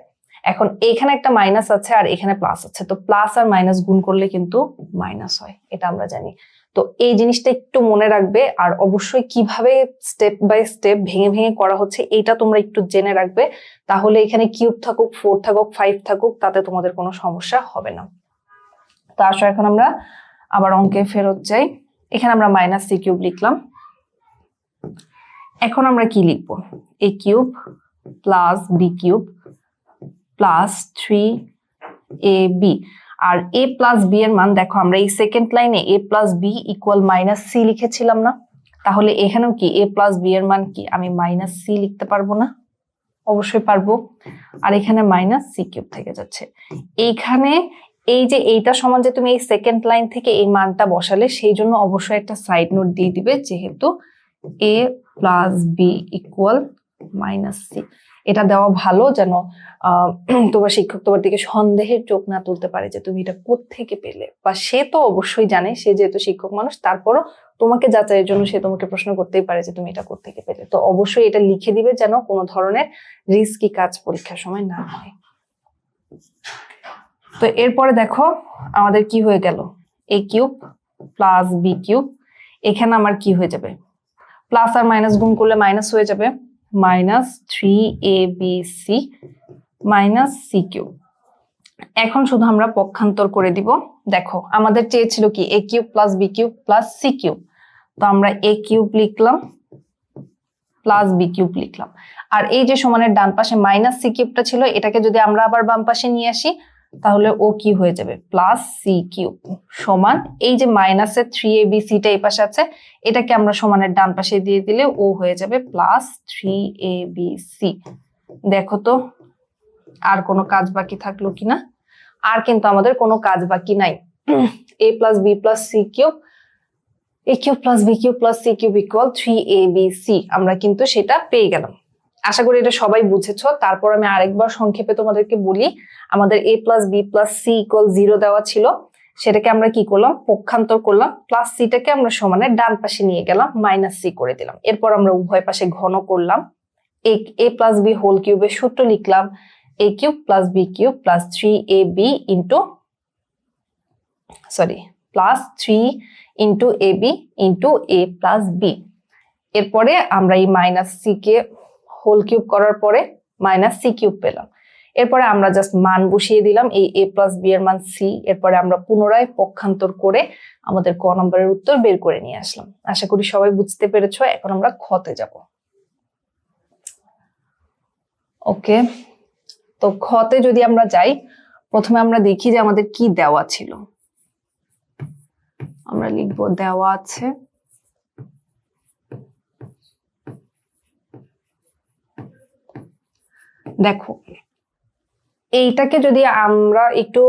এখন এখানে একটা মাইনাস আছে আর এখানে প্লাস আছে, তো প্লাস আর মাইনাস গুণ করলে কিন্তু মাইনাস হয়, এটা আমরা জানি। তো এই জিনিসটা একটু মনে রাখবে, আর অবশ্যই কিভাবে স্টেপ বাই স্টেপ ভেঙে ভেঙে করা হচ্ছে এটা তোমরা একটু জেনে রাখবে, তাহলে এখানে কিউব থাকুক, 4 থাকুক, 5 থাকুক, তাতে তোমাদের কোনো সমস্যা হবে না। তো আসো এখন আমরা আবার অঙ্কে ফেরত যাই। এখানে আমরা মাইনাস সি কিউব লিখলাম। এখন আমরা কি লিখবো? A cube plus B cube plus 3ab। আর a প্লাস বি এর মান দেখো আমরা এই সেকেন্ড লাইনে a plus B equal minus C লিখেছিলাম না? তাহলে এখানেও কি a প্লাস বি এর মান কি আমি মাইনাস সি লিখতে পারবো না? অবশ্যই পারবো। আর এখানে মাইনাস সি কিউব থেকে যাচ্ছে। এইখানে এই যে এইটা সমান যে তুমি এই সেকেন্ড লাইন থেকে এই মানটা বসালে, সেই জন্য অবশ্যই একটা সাইড নোট দিয়ে দিবে, যেহেতু a plus B equal minus c. এটা দেওয়া ভালো, যেন তোমার শিক্ষক তোমার দিকে সন্দেহের চোখ না তুলতে পারে যে তুমি এটা কোত্থেকে পেলে। বা সে তো অবশ্যই জানে, সে যেহেতু শিক্ষক মানুষ, তারপরও তোমাকে যাচাইয়ের জন্য সে তোমাকে প্রশ্ন করতেই পারে যে তুমি এটা কোত্থেকে পেলে। তো অবশ্যই এটা লিখে দিবে, যেন কোনো ধরনের রিস্কি কাজ পরীক্ষার সময় না হয়। তো এরপরে দেখো আমাদের কি হয়ে গেল, এ কিউব প্লাস বি কিউব। এখানে আমার কি হয়ে যাবে, প্লাস আর মাইনাস গুণ করলে মাইনাস হয়ে যাবে, minus 3abc minus C cube. এখন শুধু আমরা পক্ষান্তর করে দিব। দেখো আমাদের চেয়েছিল কি A cube plus B cube plus C cube, তো আমরা এ কিউব লিখলাম প্লাস বি কিউব লিখলাম। আর এই যে সমানের ডান পাশে মাইনাস সি কিউবটা ছিল, এটাকে যদি আমরা আবার বাম পাশে নিয়ে আসি, তাহলে ও কি হয়ে যাবে, প্লাস সি কিউব সমান এই যে মাইনাসের 3abc টা এই পাশে আছে, এটাকে আমরা সমানের ডান পাশে দিয়ে দিলে ও হয়ে যাবে প্লাস 3abc। দেখো তো আর কোনো কাজ বাকি থাকলো কিনা? আর কিন্তু আমাদের কোনো কাজ বাকি নাই। a plus B plus C cube, a cube plus B cube plus C cube equal 3abc, আমরা কিন্তু সেটা পেয়ে গেলাম। আশা করি এটা সবাই বুঝেছো। তারপর আমি আরেকবার সংক্ষেপে তোমাদেরকে বলি, আমাদের a plus B plus C equal 0 দেওয়া ছিল, সেটাকে আমরা কি করলাম, পক্ষান্তর করলাম, প্লাস সিটাকে আমরা সমানের ডান পাশে নিয়ে গেলাম, মাইনাস সি করে দিলাম। এরপর আমরা উভয় পাশে ঘন করলাম, a প্লাস বি হোল কিউবের সূত্র লিখলাম, a cube plus B cube plus 3ab into plus 3 into ab into a plus b. এরপরে আমরা এই মাইনাস সি কে হোল কিউব করার পরে মাইনাস সি কিউব পেলাম। এরপরে আমরা জাস্ট মান বসিয়ে দিলাম, এই a প্লাস বি এর মান সি। এরপরে আমরা পুনরায় পক্ষান্তর করে আমাদের ক নম্বরের উত্তর বের করে নিয়ে আসলাম। আশা করি সবাই বুঝতে পেরেছো। এখন আমরা খতে যাব। ওকে, তো খতে যদি আমরা যাই, প্রথমে আমরা দেখি যে আমাদের কি দেওয়া ছিল। আমরা লিখবো দেওয়া আছে দেখো এইটাকে যদি আমরা একটু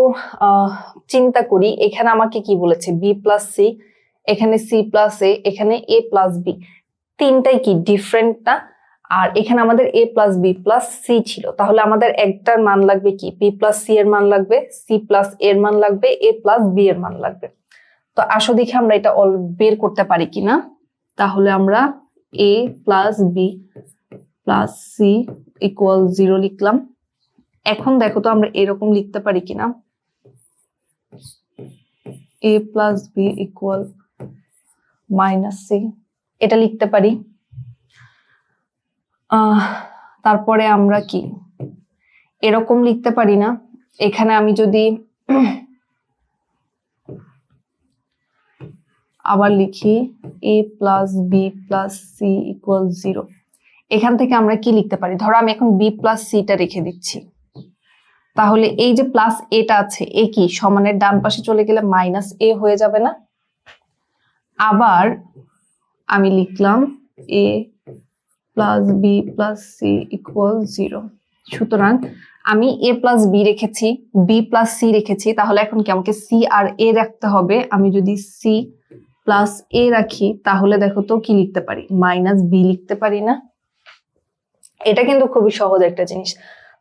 চিন্তা করি, এখানে আমাকে কি বলেছে, বি প্লাস সি, এখানে সি প্লাস এ, এখানে এ প্লাস বি, তিনটাই কি ডিফারেন্ট না? আর এখানে আমাদের এ প্লাস বি প্লাস সি ছিল, তাহলে আমাদের একটার মান লাগবে কি, বি প্লাস সি এর মান লাগবে, সি প্লাস এর মান লাগবে, এ প্লাস বি এর মান লাগবে। তো আসো দেখি আমরা এটা বের করতে পারি কিনা। তাহলে আমরা A plus B plus C equal 0 লিখলাম। এখন দেখো তো আমরা এরকম লিখতে পারি কিনা, a plus B equal minus c, এটা লিখতে পারি। তারপরে আমরা কি এরকম লিখতে পারি না? এখানে আমি যদি আবার লিখি a plus B plus C equal 0, এখান থেকে আমরা কি লিখতে পারি? ধরো আমি এখন বি প্লাস সিটা রেখে দিচ্ছি, তাহলে এই যে প্লাস এটা আছে, এ কি সমানের ডান পাশে চলে গেলে মাইনাস এ হয়ে যাবে না? আবার আমি লিখলাম A plus B plus C equal 0। সুতরাং আমি এ প্লাস বি রেখেছি, বি প্লাস সি রেখেছি, তাহলে এখন কি আমাকে সি আর এ রাখতে হবে। আমি যদি সি প্লাস এ রাখি, তাহলে দেখো তো কি লিখতে পারি, মাইনাস বি লিখতে পারি না? এটা কিন্তু খুবই সহজ একটা জিনিস।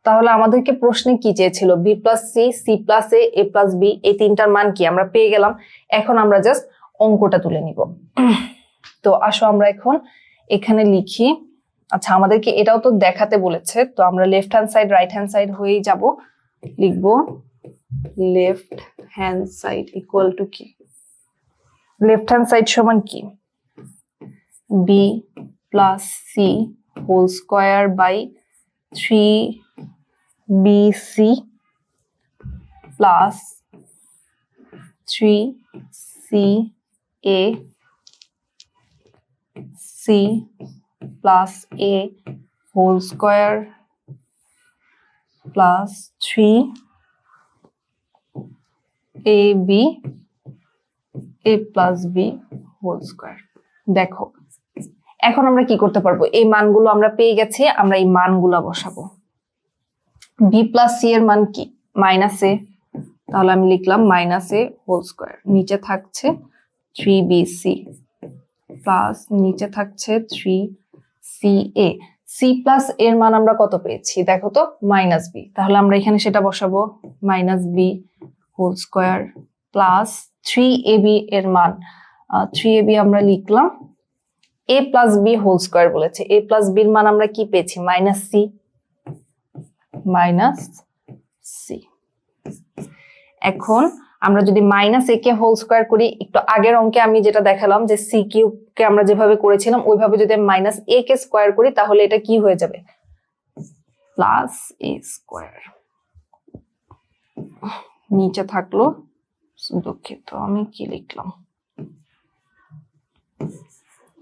তাহলে আমাদেরকে প্রশ্নে কি চেয়েছিল, B plus C, C plus A plus B, এই তিনটার মান কি আমরা পেয়ে গেলাম। এখন আমরা জাস্ট অঙ্কটা তুলে নিব। তো আসো আমরা এখন এখানে লিখি। আচ্ছা, আমাদেরকে এটাও তো দেখাতে বলেছে, তো আমরা left hand side right hand side হয়েই যাব। লিখবো left hand side equal to কি, লেফট হ্যান্ড সাইড সমান কি, b plus c whole square by 3bc plus 3ca c plus a whole square plus 3ab a plus b whole square. দেখো এখন আমরা কি করতে পারবো, এই মানগুলো আমরা পেয়ে গেছি, আমরা এই মানগুলো বসাবো। বি প্লাস সি এর মান কি, মাইনাস এ, তাহলে আমি লিখলাম মাইনাস এ হোল স্কোয়ার, নিচে থাকছে 3bc প্লাস নিচে থাকছে 3ca। সি প্লাস এর মান আমরা কত পেয়েছি দেখো তো, মাইনাস বি, তাহলে আমরা এখানে সেটা বসাবো, minus B whole square plus 3ab এর মান 3ab আমরা লিখলাম a plus B whole square বলেছে, a প্লাস বির মান আমরা কি পেয়েছি, মাইনাস সি। এখন আমরা যদি মাইনাস এ কে হোল স্কোয়ার করি, একটু আগের অঙ্কে আমি যেটা দেখালাম যে সি কিউব কে আমরা যেভাবে করেছিলাম ওইভাবে যদি মাইনাস এ কে স্কোয়ার করি, তাহলে এটা কি হয়ে যাবে, প্লাস এ স্কোয়ার। নিচে থাকলো, দুঃখিত আমি কি লিখলাম,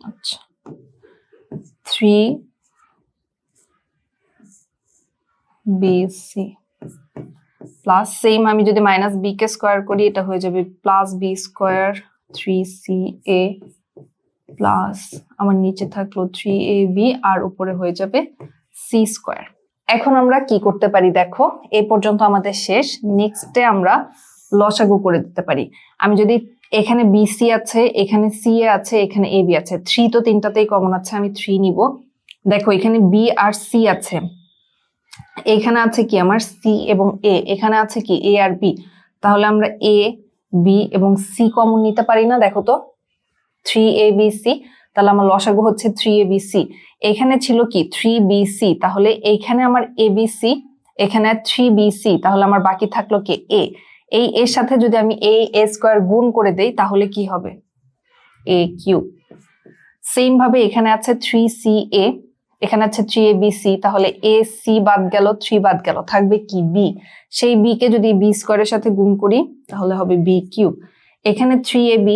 আচ্ছা 3bc প্লাস সেম আমি যদি মাইনাস বি কে স্কোয়ার করি, এটা হয়ে যাবে plus B square 3ca plus আমার নিচে থাকলো 3ab আর উপরে হয়ে যাবে সি স্কোয়ার। এখন আমরা কি করতে পারি দেখো, এই পর্যন্ত আমাদের শেষ। নেক্সটে আমরা লসাগু করে দিতে পারি। আমি যদি এখানে বিসি আছে, এখানে সি এ আছে, এখানে এ বি আছে, 3 তো তিনটাতেই কমন আছে, আমি 3 নিব। দেখো এখানে বি আর সি আছে, এখানে আছে কি আমার সি এবং এ, এখানে আছে কি এ আর বি, তাহলে আমরা এ বি এবং সি কমন নিতে পারি না? দেখো তো 3abc, তাহলে আমার লসাগু হচ্ছে 3abc। এখানে ছিল কি 3bc, তাহলে এইখানে আমার abc, এখানে 3bc, তাহলে আমার বাকি থাকলো কি a। এই এর সাথে যদি আমি a স্কোয়ার গুণ করে দেই, তাহলে কি হবে, a কিউব। সেম ভাবে এখানে আছে 3ca, এখানে আছে 3abc, তাহলে a c বাদ গেল, 3 বাদ গেল, থাকবে কি b। সেই b কে যদি b স্কোয়ারের সাথে গুণ করি তাহলে হবে b কিউব। এখানে 3ab,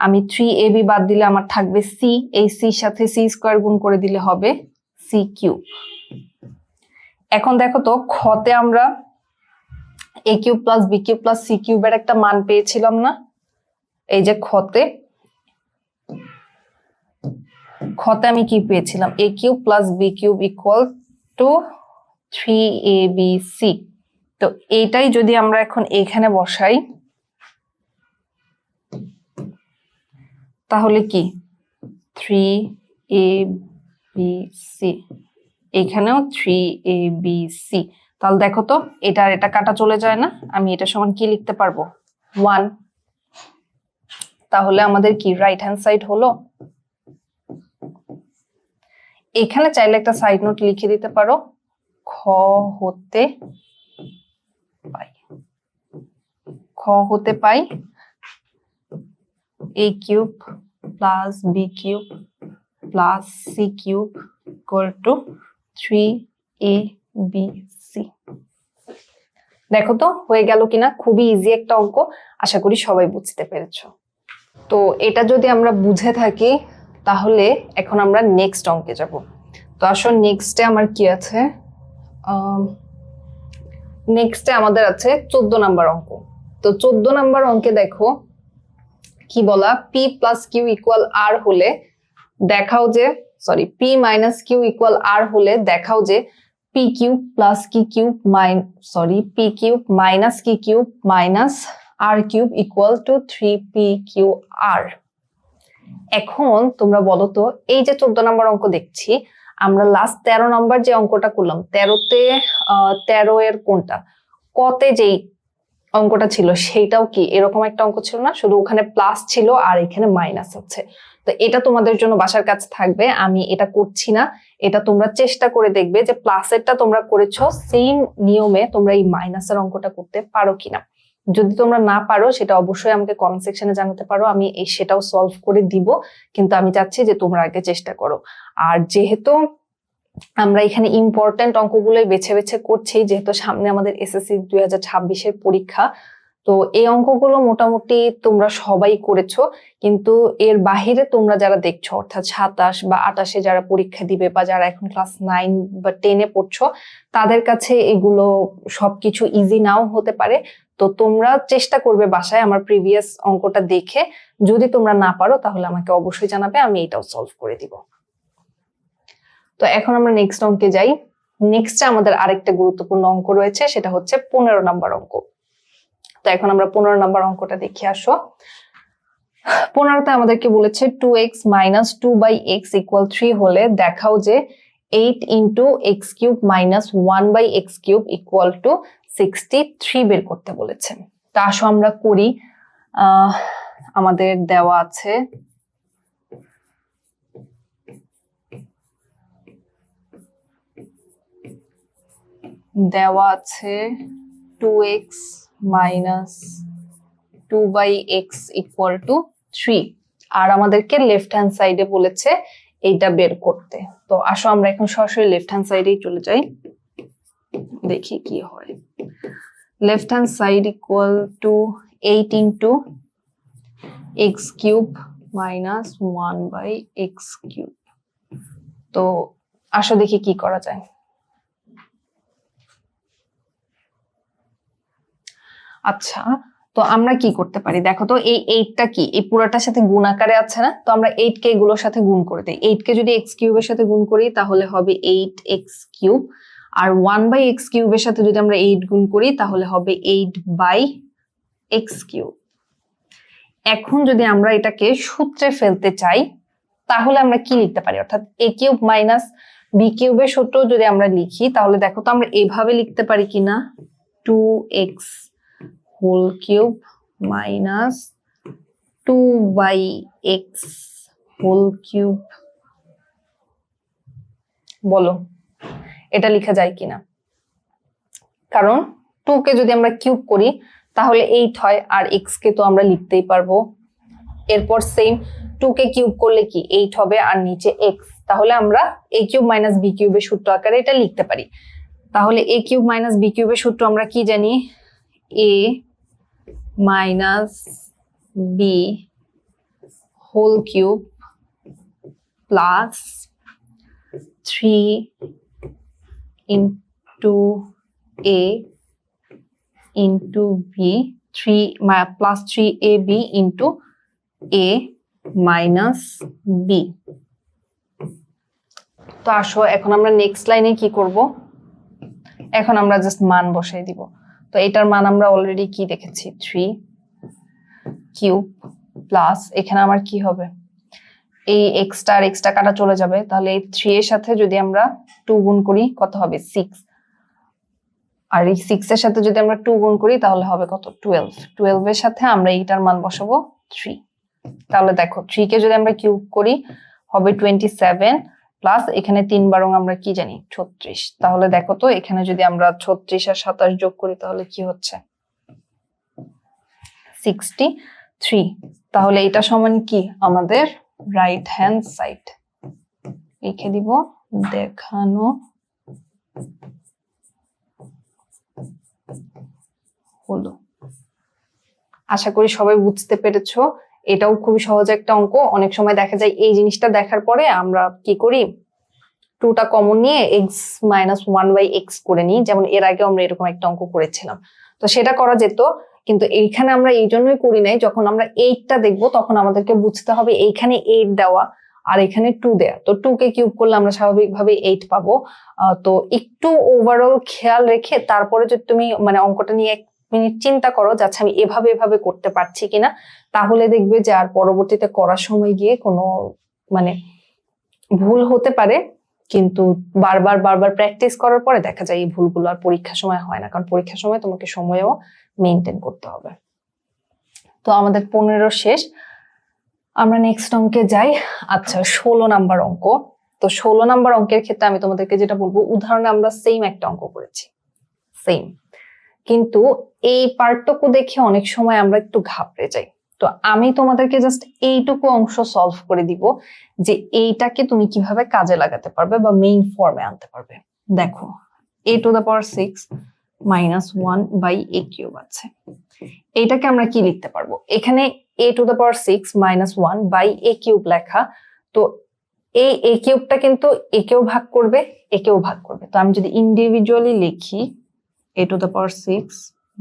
আমি 3ab বাদ দিলে আমার থাকবে c, এই c সাথে c স্কোয়ার গুণ করে দিলে হবে c কিউব। এখন দেখো তো খতে আমরা a cube plus b cube plus c কিউবের একটা মান পেয়েছিলাম না? এই যে খতে আমি কি পেয়েছিলাম, a cube plus b cube equal two 3abc। তো এইটাই যদি আমরা এখন এখানে বসাই, তাহলে কি 3abc, এখানেও 3abc। তাহলে দেখো তো এটা আর এটা কাটা চলে যায় না, আমি এটা সমান কি লিখতে পারবো, 1। তাহলে আমাদের কি রাইট হ্যান্ড সাইড হলো। এখানে চাইলে একটা সাইড নোট লিখে দিতে পারো, খ হতে পাই a cube plus b cube plus c cube equal two 3abc। দেখো তো হয়ে গেল কিনা, খুবই ইজি একটা অঙ্ক, আশা করি সবাই বুঝতে পেরেছো। তো এটা যদি আমরা বুঝে থাকি, তাহলে এখন আমরা নেক্সট অঙ্কে যাব। তো আসলে নেক্সটে আমার কি আছে, নেক্সটে আমাদের আছে 14 নাম্বার অঙ্ক। তো 14 নাম্বার অঙ্কে দেখো কি বলা, P plus Q equal R হলে দেখাও যে, sorry P minus Q equal R হলে দেখাও যে P cube plus Q cube P cube minus Q cube minus R cube equal to 3p Q R. এখন তোমরা বলো তো, এই যে 14 নম্বর অঙ্ক দেখছি, আমরা লাস্ট 13 নম্বর যে অঙ্কটা করলাম, 13তে 13 এর কোনটা, কতে যেই অঙ্কটা ছিল সেইটাও কি এরকম একটা অঙ্ক ছিল না, শুধু ওখানে প্লাস ছিল আর এখানে মাইনাস আছে। তো এটা তোমাদের জন্য বাসার কাছে থাকবে, আমি এটা করছি না, এটা তোমরা চেষ্টা করে দেখবে যে প্লাসেরটা তোমরা করেছো সেম নিয়মে তোমরা এই মাইনাসের অঙ্কটা করতে পারো কিনা। যদি তোমরা না পারো সেটা অবশ্যই আমাকে কমেন্ট সেকশনে জানাতে পারো, আমি সেটাও সলভ করে দিব, কিন্তু আমি চাচ্ছি যে তোমরা আগে চেষ্টা করো। আর যেহেতু আমরা এখানে ইম্পর্টেন্ট অঙ্কগুলোই বেছে বেছে করছি, যেহেতু সামনে আমাদের এসএসসি 2026-এর পরীক্ষা, তো এই অঙ্কগুলো মোটামুটি তোমরা সবাই করেছো, কিন্তু এর বাহিরে তোমরা যারা দেখছো, অর্থাৎ 27 বা 28-এ যারা পরীক্ষা দিবে বা যারা এখন ক্লাস 9 বা 10-এ পড়ছো, তাদের কাছে এগুলো সবকিছু ইজি নাও হতে পারে। তো তোমরা চেষ্টা করবে বাসায় আমার প্রিভিয়াস অঙ্কটা দেখে, যদি তোমরা না পারো তাহলে আমাকে অবশ্যই জানাবে, আমি এটাও সলভ করে দিব। তো এখন আমরা নেক্সট অঙ্কে যাই। নেক্সটে আমাদের আরেকটা গুরুত্বপূর্ণ অঙ্ক রয়েছে, সেটা হচ্ছে 15 নম্বর অঙ্ক। তো এখন আমরা 15 নম্বর অঙ্কটা দেখে আসো। 15তে আমাদেরকে বলেছে 2x minus 2/x = 3 হলে দেখাও যে 8 into x³ minus 1/x³ = 63 বের করতে বলেছে। তা আসো আমরা করি। আমাদের দেওয়া আছে দেওয়া আছে 2x minus 2/x = 3, আর আমাদেরকে লেফট হ্যান্ড সাইডে বলেছে এইটা বের করতে। তো আসো আমরা এখন সরাসরি লেফট হ্যান্ড সাইডেই চলে যাই, দেখি কি হয়। Left hand side = 8 into x³ minus 1/x³। তো আসো দেখি কি করা যায়। আচ্ছা, তো আমরা কি করতে পারি দেখো তো, এই 8টা কি এই পুরোটার সাথে গুণ আকারে আছে না, তো আমরা 8কে এগুলোর সাথে গুণ করে দিই। 8কে যদি x³ এর সাথে গুণ করি তাহলে হবে 8x³, আর 1/x³ এর সাথে যদি আমরা 8 গুণ করি তাহলে হবে 8/x³। এখন যদি আমরা এটাকে সূত্রে ফেলতে চাই তাহলে আমরা কি লিখতে পারি, অর্থাৎ a³ মাইনাস b³ এর সূত্র যদি আমরা লিখি তাহলে দেখো তো আমরা এভাবে লিখতে পারি কিনা, 2x³ minus 2/x³। বলো এটা লেখা যায় কিনা? কারণ 2 কে যদি আমরা কিউব করি তাহলে 8 হয়, আর x কে তো আমরা লিখতেই পারবো। এরপর সেম 2 কে কিউব করলে কি 8 হবে, আর নিচে x, তাহলে আমরা a³ minus b³ এর সূত্র আকারে এটা লিখতে পারি। তাহলে a³ minus b³ এর সূত্র আমরা কি জানি, a minus b whole cube plus 3 into a into b, 3 plus 3ab into a minus b। তো আসো এখন আমরা নেক্সট লাইনে কি করব, এখন আমরা জাস্ট মান বসাই দিব। তো এটার মান আমরা অলরেডি কি দেখেছি, 3³ প্লাস এখানে আমার কি হবে, এই এক্সটা আর এক্সটা কাটা চলে যাবে, তাহলে এই 3 এর সাথে যদি আমরা 2 গুণ করি কত হবে 6, আর এই 6 এর সাথে যদি আমরা 2 গুণ করি তাহলে হবে কত 12 এর সাথে আমরা এইটার মান বসাবো 3। তাহলে দেখো 3 কে যদি আমরা কিউব করি হবে 27 প্লাস এখানে 3 বারং আমরা কি জানি 36। তাহলে দেখো তো এখানে যদি আমরা 36 আর 27 যোগ করি তাহলে কি হচ্ছে 63। তাহলে এটা সমান কি আমাদের রাইট হ্যান্ড সাইড, লিখে দিব দেখানো হলো। আশা করি সবাই বুঝতে পেরেছো, এটাও খুবই সহজ একটা অঙ্ক। অনেক সময় দেখা যায় এই জিনিসটা দেখার পরে আমরা কি করি, 2টা কমন নিয়ে x minus 1/x করে নিই, যেমন এর আগে আমরা এরকম একটা অঙ্ক করেছিলাম। তো সেটা করা যেত, কিন্তু এইখানে আমরা এই জন্যই করি নাই, যখন আমরা 8টা দেখবো তখন আমাদেরকে বুঝতে হবে এইখানে 8 দেওয়া আর এখানে 2 দেয়া, তো 2 কে কিউব করলে আমরা স্বাভাবিকভাবে 8 পাবো। তো একটু ওভারঅল খেয়াল রেখে তারপরে যদি তুমি মানে অঙ্কটা নিয়ে মিনিট চিন্তা করো যে আচ্ছা আমি এভাবে এভাবে করতে পারছি কিনা, তাহলে দেখবে যে আর পরবর্তীতে করার সময় গিয়ে কোনো মানে ভুল হতে পারে, কিন্তু বারবার বারবার প্র্যাকটিস করার পরে দেখা যায় এই ভুলগুলো আর পরীক্ষার সময় হয় না, কারণ পরীক্ষার সময় তোমাকে সময়ও মেনটেন করতে হবে। তো আমাদের 15 শেষ, আমরা নেক্সট অঙ্কে যাই। আচ্ছা 16 নাম্বার অঙ্ক। তো 16 নাম্বার অঙ্কের ক্ষেত্রে আমি তোমাদেরকে যেটা বলবো, উদাহরণে আমরা সেম একটা অঙ্ক করেছি, সেম, কিন্তু এই পার্টটুকু দেখে অনেক সময় আমরা একটু ঘাবড়ে যাই। তো আমি তোমাদেরকে জাস্ট এইটুকু অংশ সলভ করে দিব যে এইটাকে তুমি কিভাবে কাজে লাগাতে পারবে বা মেইন ফর্মে আনতে পারবে। দেখো a⁶ - 1 বাই a কিউব আছে, এইটাকে আমরা কি লিখতে পারবো, এখানে a⁶ - 1 বাই a কিউব লেখা, তো এই a কিউবটা কিন্তু একেও ভাগ করবে, একেও ভাগ করবে। তো আমি যদি ইন্ডিভিজুয়ালি লিখি a⁶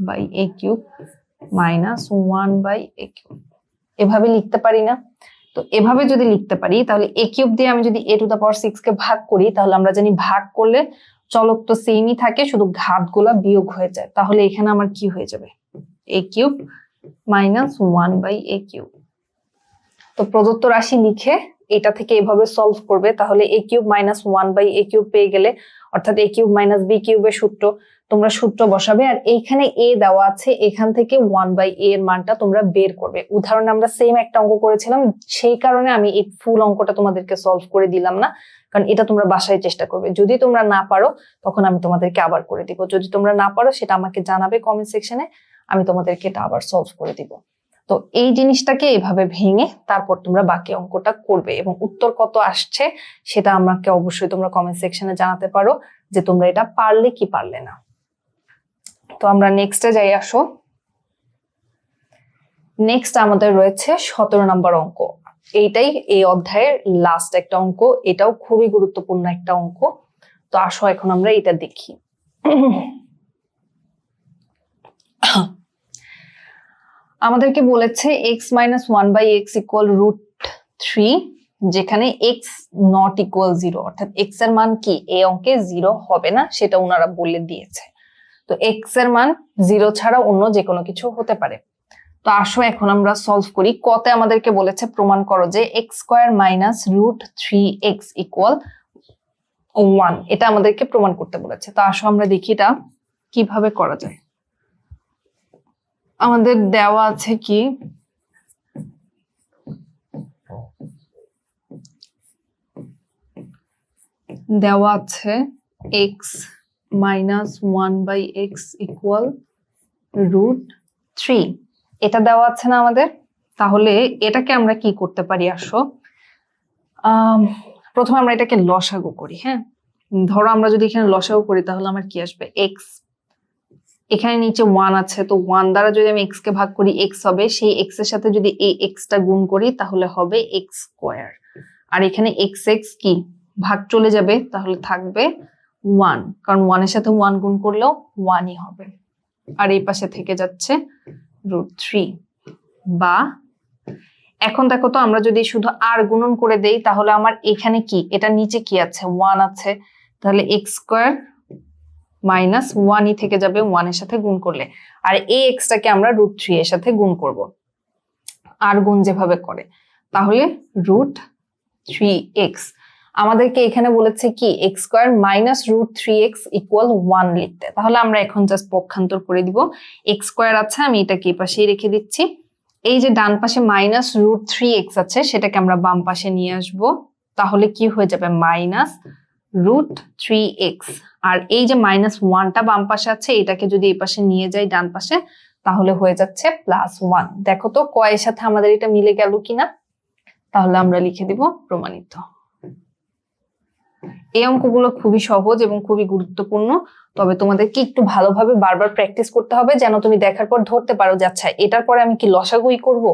by a cube -1 by a cube, এভাবে লিখতে পারি না? তো এভাবে যদি লিখতে পারি তাহলে a কিউব দিয়ে আমি যদি a⁶ কে ভাগ করি, তাহলে আমরা জানি ভাগ করলে চলক তো সেমই থাকে, শুধু ঘাতগুলা বিয়োগ হয়ে যায়। তাহলে এখানে আমার কি হয়ে যাবে, a cube -1 by a cube. তো প্রদত্ত রাশি লিখে এটা থেকে এভাবে সলভ করবে, তাহলে a cube -1 by a cube পেয়ে গেলে, অর্থাৎ a কিউব - b কিউবের সূত্র তোমরা সূত্র বসাবে, আর এইখানে a দেওয়া আছে, এখান থেকে 1 বাই a এর মানটা তোমরা বের করবে। উদাহরণে আমরা সেম একটা অঙ্ক করেছিলাম, সেই কারণে আমি এই ফুল অঙ্কটা তোমাদেরকে সলভ করে দিলাম না, কারণ এটা তোমরা বাসায় চেষ্টা করবে। যদি তোমরা না পারো তখন আমি তোমাদেরকে আবার করে দিব, যদি তোমরা না পারো সেটা আমাকে জানাবে কমেন্ট সেকশনে, আমি তোমাদেরকে এটা আবার সলভ করে দিব। তো এই জিনিসটাকে এভাবে ভেঙে তারপর তোমরা বাকি অঙ্কটা করবে, এবং উত্তর কত আসছে সেটা আমাকে অবশ্যই তোমরা কমেন্ট সেকশনে জানাতে পারো যে তোমরা এটা পারলে কি পারলে না। তো আমরা নেক্সটে যাই, আসো। নেক্সট আমাদের রয়েছে 17 নাম্বার অঙ্ক। এইটাই এই অধ্যায়ের লাস্ট একটা অঙ্ক, এটাও খুবই গুরুত্বপূর্ণ একটা অঙ্ক। তো আসো এখন আমরা এটা দেখি। আমাদেরকে বলেছে x - 1 বাই x ইকুয়াল √3, যেখানে x নট ইকুয়াল 0, অর্থাৎ x এর মান কি এই অঙ্কে 0 হবে না, সেটা ওনারা বলে দিয়েছে। তো x এর মান 0 ছাড়া অন্য যে কোনো কিছু হতে পারে। তো আসো এখন আমরা সলভ করি। কতে আমাদেরকে বলেছে প্রমাণ করো যে x² - √3x ইকুয়াল 1, এটা আমাদেরকে প্রমাণ করতে বলেছে। তো আসো আমরা দেখি এটা কিভাবে করা যায়। আমাদের দেওয়া আছে কি, দেওয়া আছে x - 1 বাই x ইকুয়াল √3, এটা দেওয়া আছে না আমাদের। তাহলে এটাকে আমরা কি করতে পারি, আসো প্রথমে আমরা এটাকে লসাগু করি। হ্যাঁ, ধরো আমরা যদি এখানে লসাগু করি তাহলে আমার কি আসবে, x, এখানে নিচে 1 আছে, তো 1 দ্বারা যদি আমি x কে ভাগ করি x হবে, সেই x এর সাথে যদি এই x টা গুণ করি তাহলে হবে x², আর এখানে x কি ভাগ চলে যাবে, তাহলে থাকবে 1, কারণ 1 এর সাথে 1 গুণ করলেও 1ই হবে, আর এই পাশে থেকে যাচ্ছে √3। বা এখন দেখো তো আমরা যদি শুধু আর গুণন করে দেই তাহলে আমার এখানে কি, এটা নিচে কি আছে 1 আছে, তাহলে x² -1ই থেকে যাবে 1 এর সাথে গুণ করলে, আর এই x টাকে আমরা √3 এর সাথে গুণ করব, আর গুণ যেভাবে করে, তাহলে √3x। আমাদেরকে এখানে বলেছে কি x² -√3x ইকুয়াল 1 লিখতে, তাহলে আমরা এখন জাস্ট পক্ষান্তর করে দিব। x² আছে, আমি এটাকে এই পাশেই রেখে দিচ্ছি। এই যে ডান পাশে -√3x আছে সেটাকে আমরা বাম পাশে নিয়ে আসব, তাহলে কি হয়ে যাবে -√3x, আর এই যে -1টা বাম পাশে আছে এটাকে যদি এই পাশে নিয়ে যাই ডান পাশে তাহলে হয়ে যাচ্ছে +1। দেখো তো কয়ের সাথে আমাদের এটা মিলে গেল কিনা, তাহলে আমরা লিখে দিব প্রমাণিত। এই অঙ্কগুলো খুবই সহজ এবং খুবই গুরুত্বপূর্ণ, তবে তোমাদেরকে একটু ভালোভাবে বারবার প্র্যাকটিস করতে হবে যেন তুমি দেখার পর ধরতে পারো যে আচ্ছা এটার পরে আমি কি লসাগুই করব,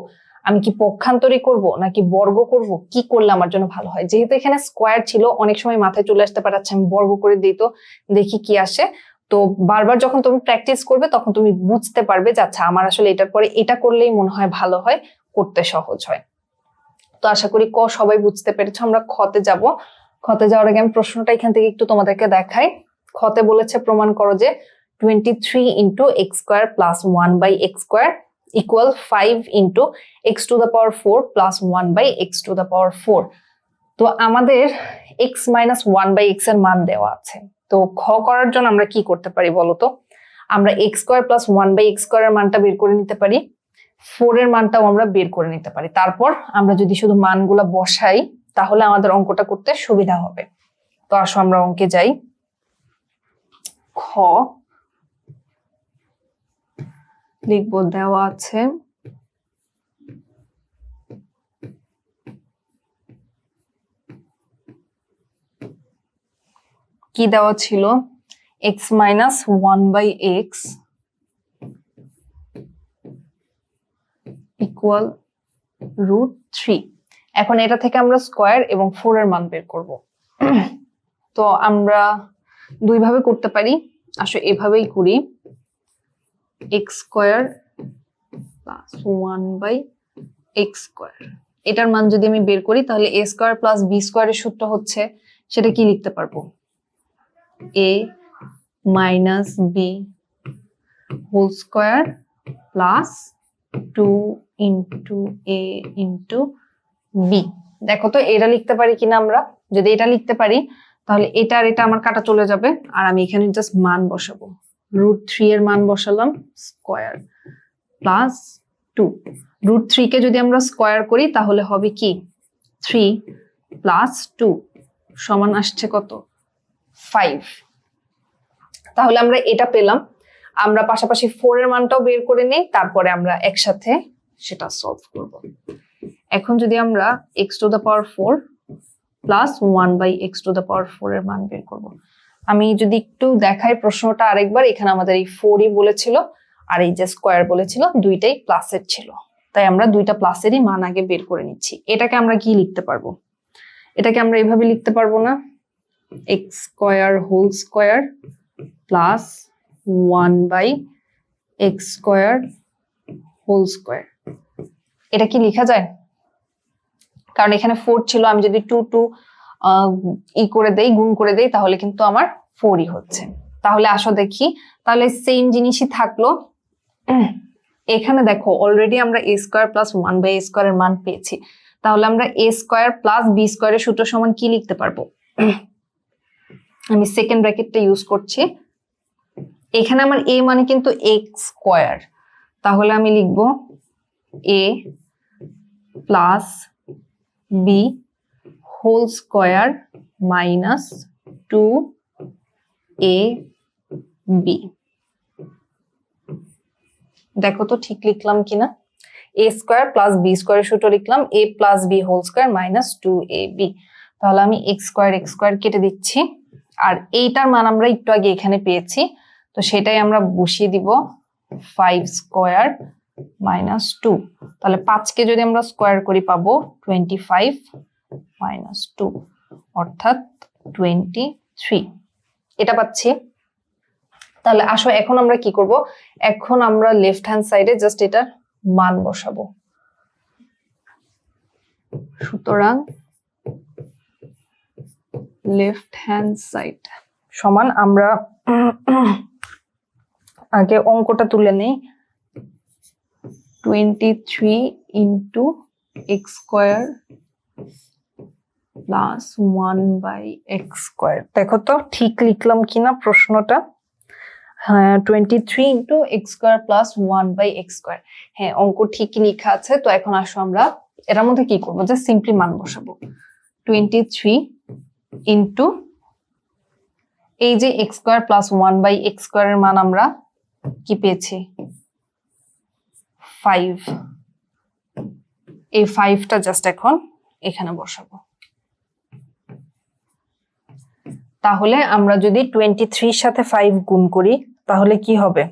আমি কি পক্ষান্তরই করব, নাকি বর্গ করব, কি করলে আমার জন্য ভালো হয়। যেহেতু এখানে স্কোয়ার ছিল অনেক সময় মাথায় চলে আসতে পারে আচ্ছা আমি বর্গ করে দিই তো দেখি কি আসে। তো বারবার যখন তুমি প্র্যাকটিস করবে তখন তুমি বুঝতে পারবে যে আচ্ছা আমার আসলে এটার পরে এটা করলেই মনে হয় ভালো হয়, করতে সহজ হয়। তো আশা করি সবাই বুঝতে পেরেছো। আমরা খতে যাব। খতে যাওয়ার আগে আমি প্রশ্নটা এখান থেকে একটু তোমাদেরকে দেখাই। খতে বলেছে প্রমাণ করো যে 23 into x square plus 1 by x square equal 5 into x to the power 4 plus 1 by x to the power 4. তো আমাদের x minus 1 by x এর মান দেওয়া আছে। তো খ করার জন্য আমরা কি করতে পারি বলতো? আমরা x square plus 1 by x square এর মানটা বের করে নিতে পারি, 4 এর মানটাও আমরা বের করে নিতে পারি। তারপর আমরা যদি শুধু মানগুলা বসাই তাহলে আমাদের অঙ্কটা করতে সুবিধা হবে। তো আসো আমরা অঙ্কে যাই। খ লিখবো, দেওয়া আছে কি দেওয়া ছিল, x minus 1 by x equal √3। এখন এটা থেকে আমরা স্কয়ার এবং 4 এর মান বের করব। তো আমরা দুই ভাবে করতে পারি, আসলে এভাবেই করি, x square plus 1 by x square. এটার মান যদি আমি বের করি তাহলে a স্কয়ার প্লাস b স্কয়ারের সূত্র হচ্ছে, সেটা কি লিখতে পারবো, a minus b whole square plus 2 into a into b। দেখো তো এটা লিখতে পারি কিনা আমরা। যদি এটা লিখতে পারি তাহলে এটা আর এটা আমার কাটা চলে যাবে, আর আমি এখানে জাস্ট মান বসাবো। √3 এর মান বসালাম, স্কয়ার প্লাস 2। √3 কে যদি আমরা স্কয়ার করি তাহলে হবে কি, 3 প্লাস 2 সমান আসছে কত, 5। তাহলে আমরা এটা পেলাম। আমরা পাশাপাশি 4 এর মানটাও বের করে নেই, তারপরে আমরা একসাথে সেটা সলভ করব। এখন যদি আমরা x to the power 4 plus 1 by x to the power 4 এর মান বের করব। আমি যদি একটু দেখাই প্রশ্নটা আরেকবার, এখানে আমাদের এই 4ই বলেছিল আর এই যে স্কয়ার বলেছিল, দুইটাই প্লাসের ছিল, তাই আমরা দুইটা প্লাসেরই মান আগে বের করে নিচ্ছি। এটাকে আমরা কি লিখতে পারবো, এটাকে আমরা এইভাবে লিখতে পারবো না, x square whole square plus 1 by x square whole square. এটা কি লেখা যায়? কারণ এখানে 4 ছিল, আমি যদি 2 করে দেই, গুণ করে দেই, তাহলে কিন্তু আমার 4ই হচ্ছে। তাহলে আসো দেখি, তাহলে সেম জিনিসই থাকলো। এখানে দেখো অলরেডি আমরা a square plus 1 by a square এর মান পেয়েছি। তাহলে আমরা a স্কয়ার প্লাস b স্কয়ারের সূত্র সমান কি লিখতে পারবো? আমি সেকেন্ড ব্র্যাকেটটা ইউজ করছি। এখানে আমার a মানে কিন্তু x স্কয়ার, তাহলে আমি লিখব a plus b whole square minus 2ab। দেখো তো ঠিক লিখলাম কিনা। a স্কয়ার প্লাস b স্কয়ারের সূত্র লিখলাম, a plus b whole square minus 2ab। তাহলে আমি x স্কয়ার কেটে দিচ্ছি, আর এইটার মান আমরা একটু আগে এখানে পেয়েছি, তো সেটাই আমরা বসিয়ে দিব, 5 স্কয়ার মাইনাস 2। তাহলে 5 কে যদি আমরা স্কয়ার করি পাবো 25 মাইনাস 2 অর্থাৎ 23, এটা পাচ্ছি। তাহলে আসো এখন আমরা কি করব, এখন আমরা লেফট হ্যান্ড সাইডে জাস্ট এটার মান বসাবো। সুতরাং লেফট হ্যান্ড সাইড সমান, আমরা আগে অঙ্কটা তুলে নেই, 23 into x square plus 1 by x square. দেখো তো ঠিক লিখলাম কিনা প্রশ্নটা। হ্যাঁ, 23 into x square plus 1 by x square. হ্যাঁ, অঙ্ক ঠিকই লেখা আছে। তো এখন আসো আমরা এটার মধ্যে কি করবো, যে সিম্পলি মান বসাবো। 23 ইন্টু এই যে x square plus 1 by x square এর মান আমরা কি পেয়েছি, 5। এই 5টা জাস্ট এখন এখানে বসাবো। তাহলে আমরা যদি 23 সাথে 5 গুণ করি তাহলে কি হবে,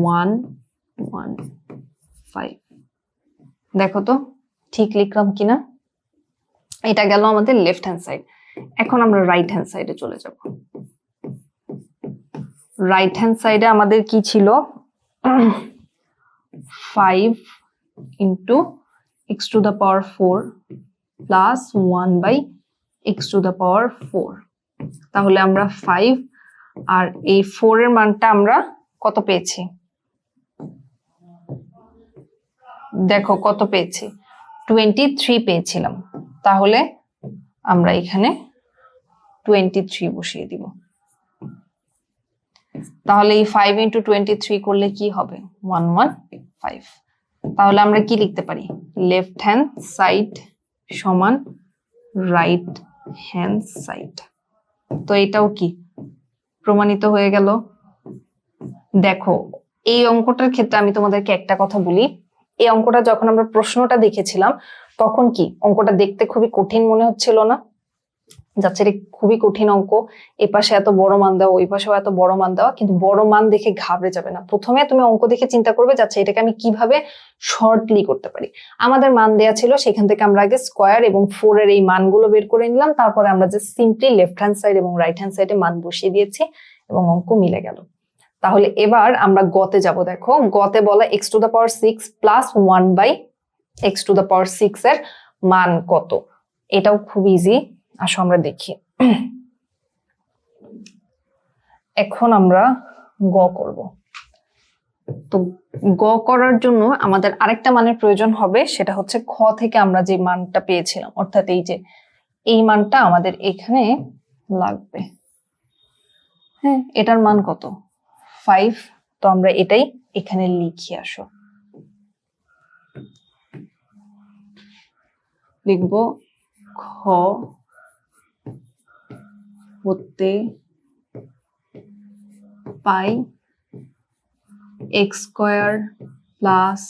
115। দেখো তো ঠিক লিখলাম কিনা। এটা গেল আমাদের লেফট হ্যান্ড সাইড। এখন আমরা রাইট হ্যান্ড সাইডে চলে যাব। রাইট হ্যান্ড সাইডে আমাদের কি ছিল, 5 into x to the power 4 plus 1 by x to the power 4। তাহলে আমরা 5 আর এই 4 এর মানটা আমরা কত পেয়েছি, দেখো কত পেয়েছি, 23 পেয়েছিলাম। তাহলে আমরা এখানে 23 বসিয়ে দিব। তাহলে এই 5 × 23 করলে কি হবে, 115। তাহলে আমরা কি লিখতে পারি, লেফট হ্যান্ড সাইড সমান রাইট হ্যান্ড সাইড। তো এটাও কি প্রমাণিত হয়ে গেল। দেখো এই অঙ্কটার ক্ষেত্রে আমি তোমাদেরকে একটা কথা বলি, এই অঙ্কটা যখন আমরা প্রশ্নটা দেখেছিলাম তখন কি অঙ্কটা দেখতে খুবই কঠিন মনে হচ্ছিল না, যাচ্ছে এটা খুবই কঠিন অঙ্ক, এ পাশে এত বড় মান দেওয়া ওই পাশেও এত বড় মান দেওয়া, কিন্তু বড় মান দেখে ঘাবড়ে যাবে না। প্রথমে তুমি অঙ্ক দেখে চিন্তা করবে যাচ্ছে এটাকে আমি কিভাবে শর্টলি করতে পারি। আমাদের মান দেয়া ছিল, সেখান থেকে আমরা আগে স্কয়ার এবং 4 এর এই মানগুলো বের করে নিলাম, তারপরে আমরা যে সিম্পলি লেফট হ্যান্ড সাইড এবং রাইট হ্যান্ড সাইডে মান বসিয়ে দিয়েছি এবং অঙ্ক মিলে গেল। তাহলে এবার আমরা গতে যাব। দেখো গতে বলা x⁶ প্লাস 1/x⁶ এর মান কত, এটাও খুব ইজি। আসো আমরা দেখি। এখন আমরা গ করব। তো গ করার জন্য আমাদের আরেকটা মানের প্রয়োজন হবে, সেটা হচ্ছে খ থেকে আমরা যে মানটা পেয়েছিলাম, অর্থাৎ এই যে এই মানটা আমাদের এখানে লাগবে। হ্যাঁ, এটার মান কত, 5। তো আমরা এটাই এখানে লিখি। আসো লিখব খ হতে পাই x² প্লাস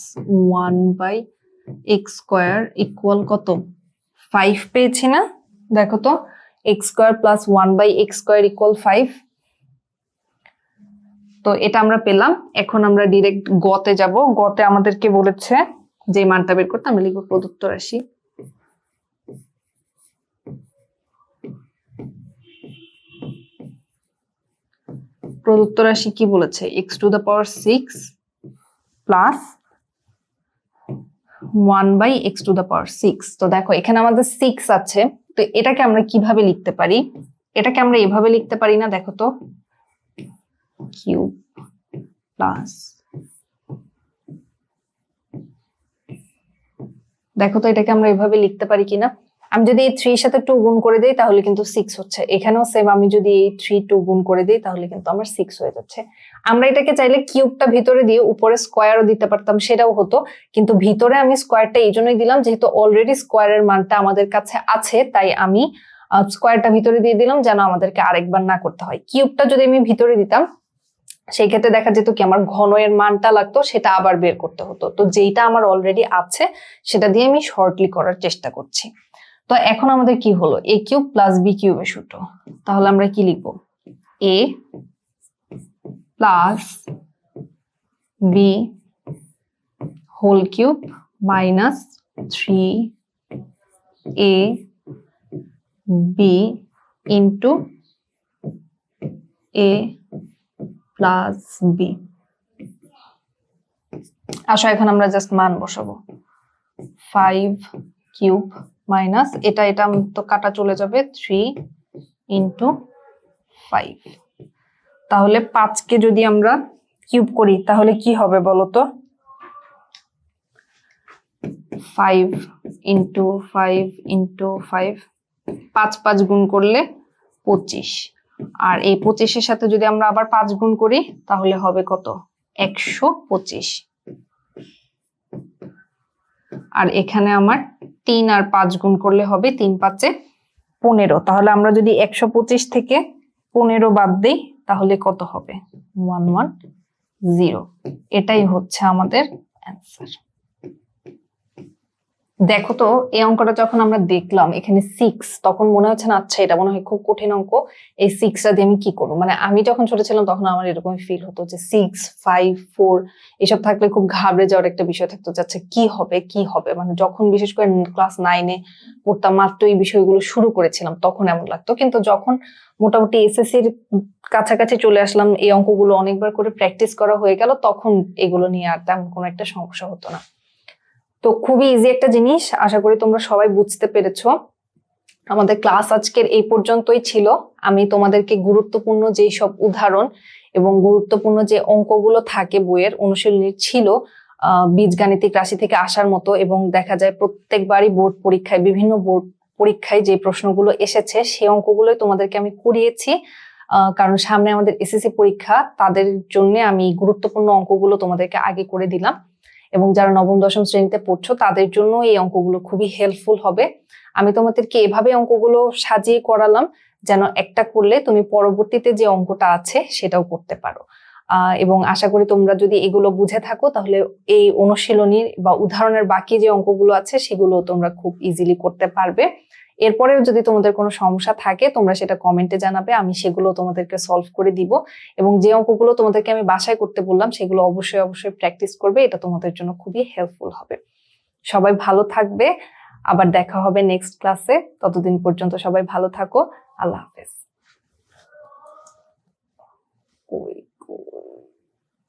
1/x² ইকুয়াল কত, 5 পেয়েছি না। দেখো তো x² প্লাস 1/x² ইকুয়াল 5। তো এটা আমরা পেলাম। এখন আমরা ডিরেক্ট গতে যাব। গতে আমাদেরকে বলেছে যে মানটা বের করতে, আমরা লিখব প্রদত্ত রাশি কি বলেছে, x⁶ প্লাস 1/x⁶। তো দেখো এখানে আমাদের 6 আছে, তো এটাকে আমরা কিভাবে লিখতে পারি, এটাকে আমরা এভাবে লিখতে পারি না। দেখো তো কিউব প্লাস, দেখো তো এটাকে আমরা এভাবে লিখতে পারি কিনা। আমি যদি এই 3 এর সাথে 2 গুণ করে দেই তাহলে কিন্তু 6 হচ্ছে। এখানেও সেম, আমি যদি এই 3 2 গুণ করে দেই তাহলে কিন্তু আমার 6 হয়ে যাচ্ছে। আমরা এটাকে চাইলে কিউবটা ভিতরে দিয়ে উপরে স্কয়ারও দিতে পারতাম, সেটাও হতো, কিন্তু ভিতরে আমি স্কয়ারটা এই জন্যই দিলাম যেহেতু অলরেডি স্কয়ারের মানটা আমাদের কাছে আছে, তাই আমি স্কয়ারটা ভিতরে দিয়ে দিলাম যেন আমাদেরকে আরেকবার না করতে হয়। কিউবটা যদি আমি ভিতরে দিতাম সেই ক্ষেত্রে দেখা যেত কি আমার ঘনের মানটা লাগতো, সেটা আবার বের করতে হতো। তো যেটা আমার অলরেডি আছে সেটা দিয়ে আমি শর্টলি করার চেষ্টা করছি। তো এখন আমাদের কি হলো, a কিউব প্লাস b কিউবের সূত্র। তাহলে আমরা কি লিখবো, a plus b whole cube minus 3ab into a plus b। আসো এখন আমরা জাস্ট মান বসাবো, 5 কিউব মাইনাস এটা তো কাটা চলে যাবে, 3 ইন্টু 5। তাহলে 5 কে যদি আমরা কিউব করি তাহলে কি হবে বলতো, 5 ইন্টু 5 ইন্টু 5, 5 5 গুণ করলে 25। আর এই 25 এর সাথে যদি আমরা আবার 5 গুণ করি তাহলে হবে কত, 125। আর এখানে আমার 3 আর 5 গুণ করলে হবে 3 5 15। তাহলে আমরা যদি 125 থেকে 15 বাদ দিই তাহলে কত হবে, 110। এটাই হচ্ছে আমাদের অ্যান্সার। দেখো তো এই অঙ্কটা যখন আমরা দেখলাম এখানে 6, তখন মনে হচ্ছে না আচ্ছা এটা মনে হয় খুব কঠিন অঙ্ক, এই 6টা দিয়ে আমি কি করবো। মানে আমি যখন ছোট ছিলাম তখন আমার এরকমই ফিল হতো যে 6 5 4 এসব থাকলে খুব ঘাবড়ে যাওয়ার একটা বিষয় থাকতো, যাচ্ছে কি হবে। মানে যখন বিশেষ করে ক্লাস 9-এ পড়তাম, মাত্র এই বিষয়গুলো শুরু করেছিলাম তখন এমন লাগতো, কিন্তু যখন মোটামুটি এসএসসির কাছাকাছি চলে আসলাম, এই অঙ্কগুলো অনেকবার করে প্র্যাকটিস করা হয়ে গেল, তখন এগুলো নিয়ে আর তেমন কোনো একটা সমস্যা হতো না। তো খুবই ইজি একটা জিনিস, আশা করি তোমরা সবাই বুঝতে পেরেছো। আমাদের ক্লাস আজকের এই পর্যন্তই ছিল। আমি তোমাদেরকে গুরুত্বপূর্ণ যেই সব উদাহরণ এবং গুরুত্বপূর্ণ যে অঙ্কগুলো থাকে বইয়ের অনুশীলনী ছিল বীজগাণিতিক রাশি থেকে আসার মতো, এবং দেখা যায় প্রত্যেকবারই বোর্ড পরীক্ষায় বিভিন্ন বোর্ড পরীক্ষায় যে প্রশ্নগুলো এসেছে সেই অঙ্কগুলোই তোমাদেরকে আমি করিয়েছি। কারণ সামনে আমাদের এসএসসি পরীক্ষা, তাদের জন্য আমি গুরুত্বপূর্ণ অঙ্কগুলো তোমাদেরকে আগে করে দিলাম, এবং যারা নবম দশম শ্রেণীতে পড়ছো তাদের জন্য এই অঙ্কগুলো খুবই হেল্পফুল হবে। আমি তোমাদেরকে এভাবে অঙ্কগুলো সাজিয়ে করালাম যেন একটা করলে তুমি পরবর্তীতে যে অঙ্কটা আছে সেটাও করতে পারো। এবং আশা করি তোমরা যদি এগুলো বুঝে থাকো তাহলে এই অনুশীলনীর বা উদাহরণের বাকি যে অঙ্কগুলো আছে সেগুলো তোমরা খুব ইজিলি করতে পারবে। এরপরেও যদি তোমাদের কোনো সমস্যা থাকে তোমরা সেটা কমেন্টে জানাবে, আমি সেগুলো তোমাদেরকে সলভ করে দিব। এবং যে অঙ্কগুলো তোমাদেরকে আমি বাসায় করতে বললাম সেগুলো অবশ্যই অবশ্যই প্র্যাকটিস করবে, এটা তোমাদের জন্য খুবই হেল্পফুল হবে। সবাই ভালো থাকবে, আবার দেখা হবে নেক্সট ক্লাসে। ততদিন পর্যন্ত সবাই ভালো থাকো। আল্লাহ হাফেজ।